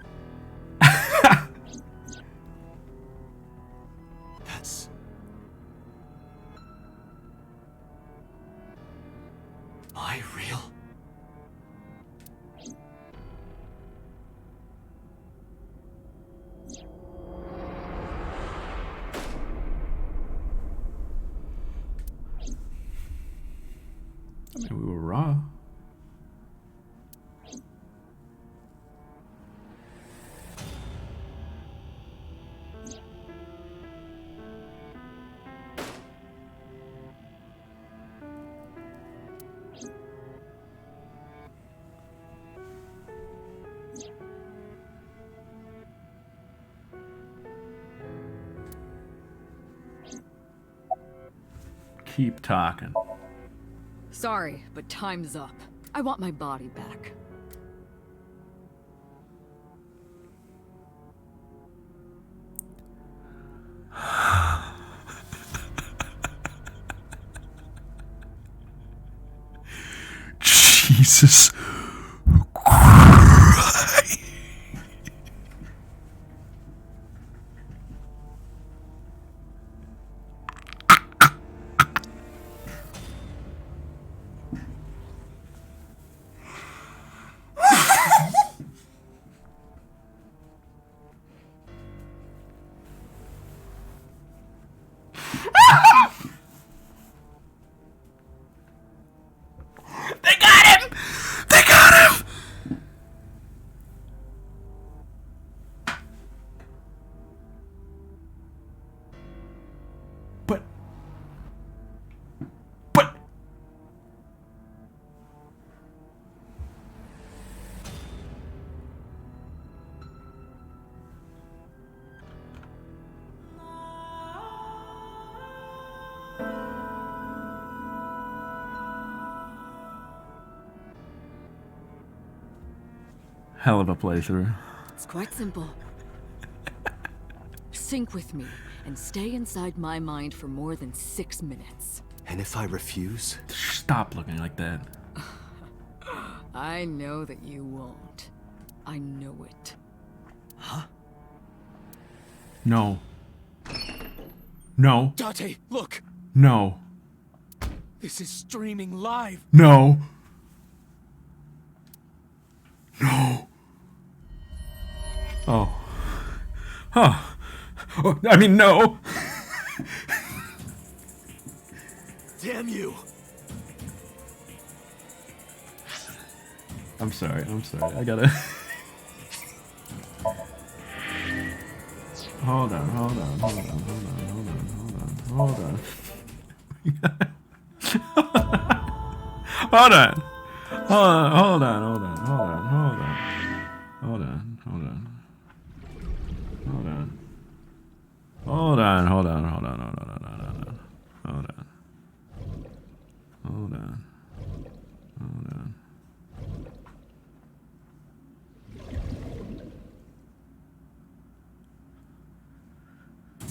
That's... Am I real? I mean, we were raw. Keep talking. Sorry, but time's up. I want my body back. Jesus Christ. They got him! They got him! But... Hell of a playthrough. It's quite simple. Sync with me and stay inside my mind for more than 6 minutes. And if I refuse? Stop looking like that. I know that you won't. I know it. Huh? No. No. Date, look! No. This is streaming live! No. No. Oh. Huh. Oh, I mean, no. Damn you! I'm sorry. I gotta... Hold on. Hold on. Hold on.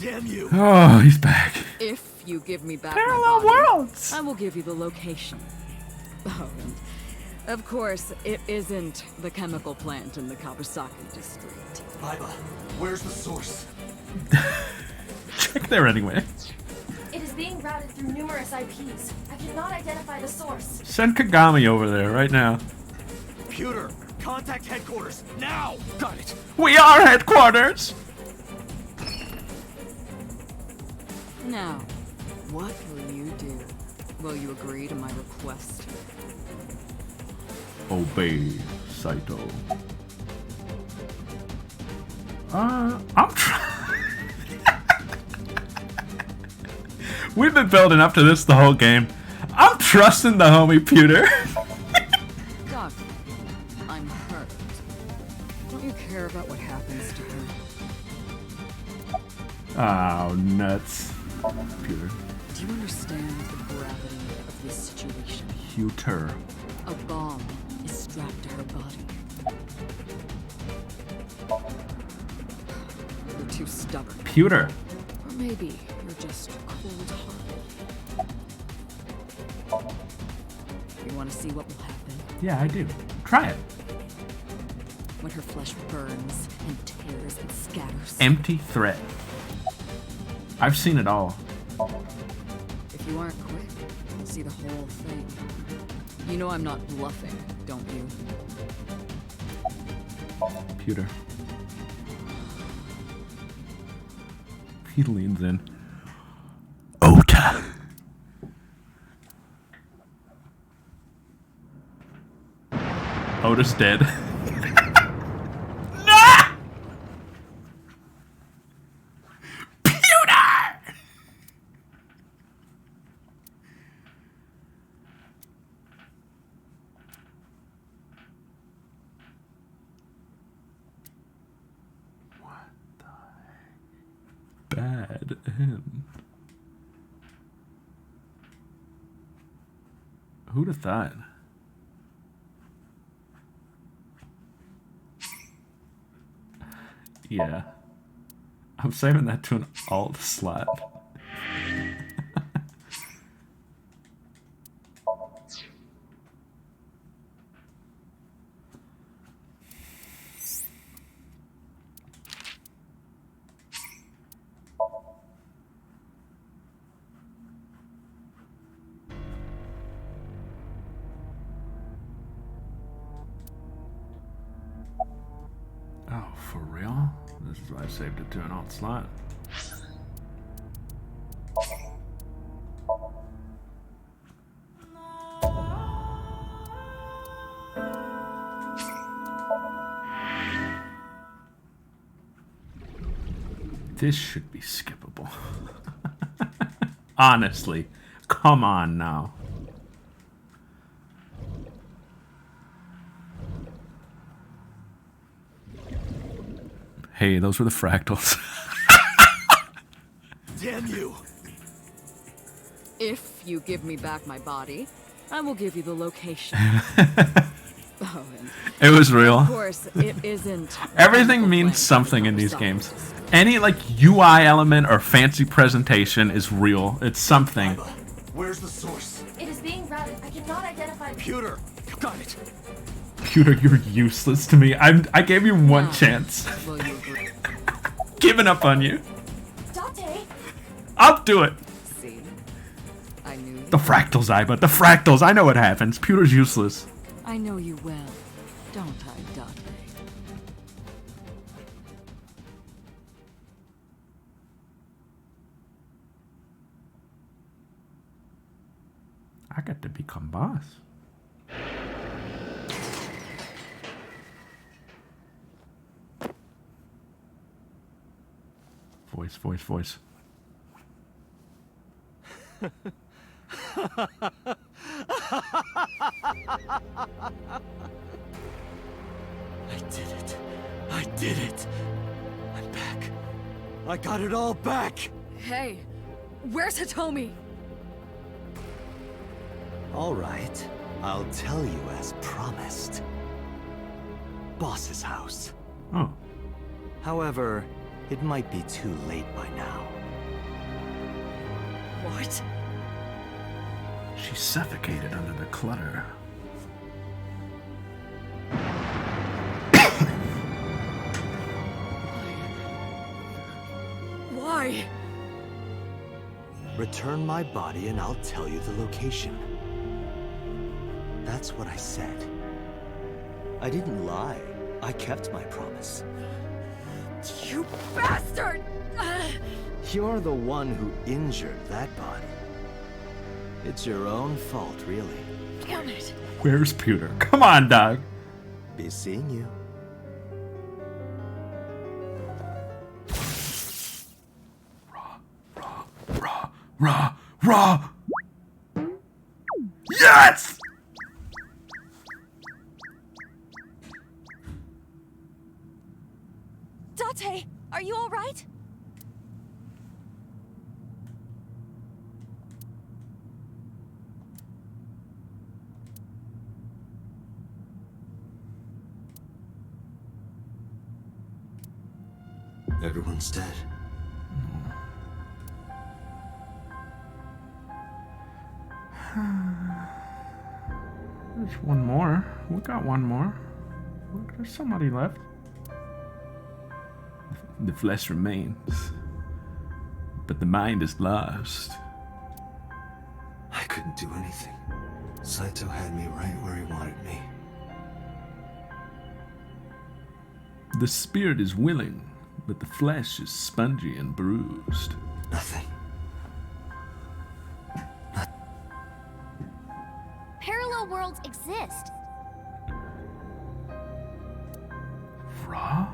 Damn you! Oh, he's back. If you give me back Parallel my body, worlds. I will give you the location. Oh, and of course, it isn't the chemical plant in the Kawasaki district. Iba, where's the source? Check there anyway. It is being routed through numerous IPs. I cannot identify the source. Send Kagami over there right now. Computer, contact headquarters, now! Got it! We are headquarters. Now, what will you do? Will you agree to my request? Obey, Saito. I'm trying. We've been building up to this the whole game. I'm trusting the homie Pewter. Doctor, I'm hurt. Don't you care about what happens to her? Oh, nuts. Pewter. Do you understand the gravity of this situation? Pewter. A bomb is strapped to her body. You're too stubborn. Pewter. Or maybe you're just cold-hearted. You want to see what will happen? Yeah, I do. Try it. When her flesh burns and tears and scatters. Empty threat. I've seen it all. If you aren't quick, you'll see the whole thing. You know I'm not bluffing, don't you? Pewter. He leans in. Ota. Ota's dead. Nah! Pewter! What the heck? Bad end. Who'd have thought? Yeah. I'm saving that to an alt slot. Oh, for real? This is why I saved it to an alt slot. This should be skippable. Honestly. Come on now. Hey, those were the fractals. Damn you! If you give me back my body, I will give you the location. Oh, and It was real. of course, it isn't. Everything means something in these games. Any like UI element or fancy presentation is real. It's something. Where's the source? It is being routed. I cannot identify. Pewter! Got it! Pewter, you're useless to me. I gave you one Now, chance. will you agree? Giving up on you. Date. I'll do it. See? I knew you. The fractals, Iba. The fractals. I know what happens. Pewter's useless. I know you well, don't I, Dante? I got to become boss. Voice. I did it! I'm back. I got it all back! Hey, where's Hitomi? All right, I'll tell you as promised. Boss's house. Oh. However, it might be too late by now. What? She suffocated under the clutter. Why? Return my body and I'll tell you the location. That's what I said. I didn't lie. I kept my promise. You bastard! You're the one who injured that body. It's your own fault, really. Damn it. Where's Pewter? Come on, dog. Be seeing you. Raw. Yes! Date, are you all right? Everyone's dead. There's one more. We got one more. Look, there's somebody left. The flesh remains, but the mind is lost. I couldn't do anything. Saito had me right where he wanted me. The spirit is willing, but the flesh is spongy and bruised. Nothing. Parallel worlds exist. Raw?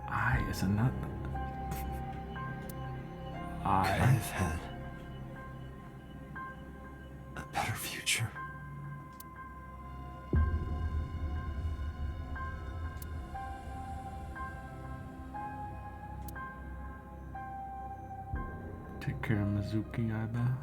I is another. I've had a better future. Take care of Mizuki, Aiba.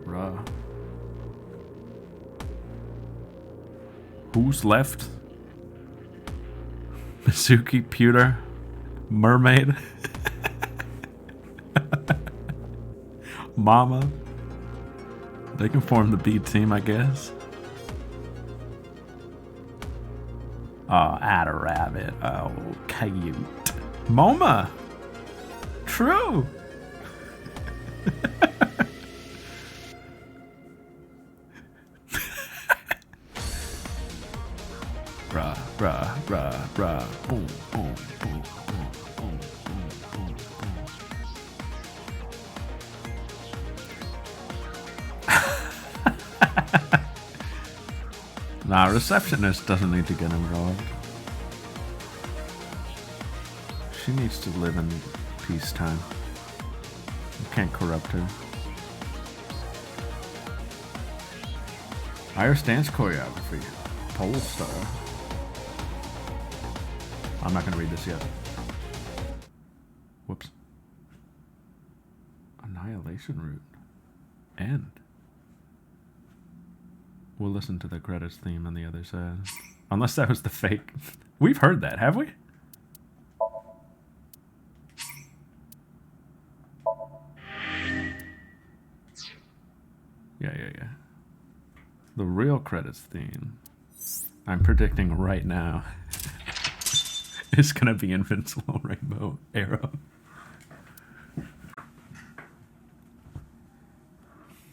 Bruh. Who's left? Mizuki, Pewter, Mermaid, Mama. They can form the B team, I guess. Oh, Ada Rabbit. Oh, cute. MoMA. True. Bruh. Boom, boom, boom, boom, boom, boom, boom, boom. Nah, receptionist doesn't need to get involved. She needs to live in peacetime. You can't corrupt her. Irish dance choreography. Pole star. I'm not gonna read this yet. Whoops. Annihilation route. End. We'll listen to the credits theme on the other side. Unless that was the fake. We've heard that, have we? Yeah. The real credits theme, I'm predicting right now, is gonna be Invincible Rainbow Arrow.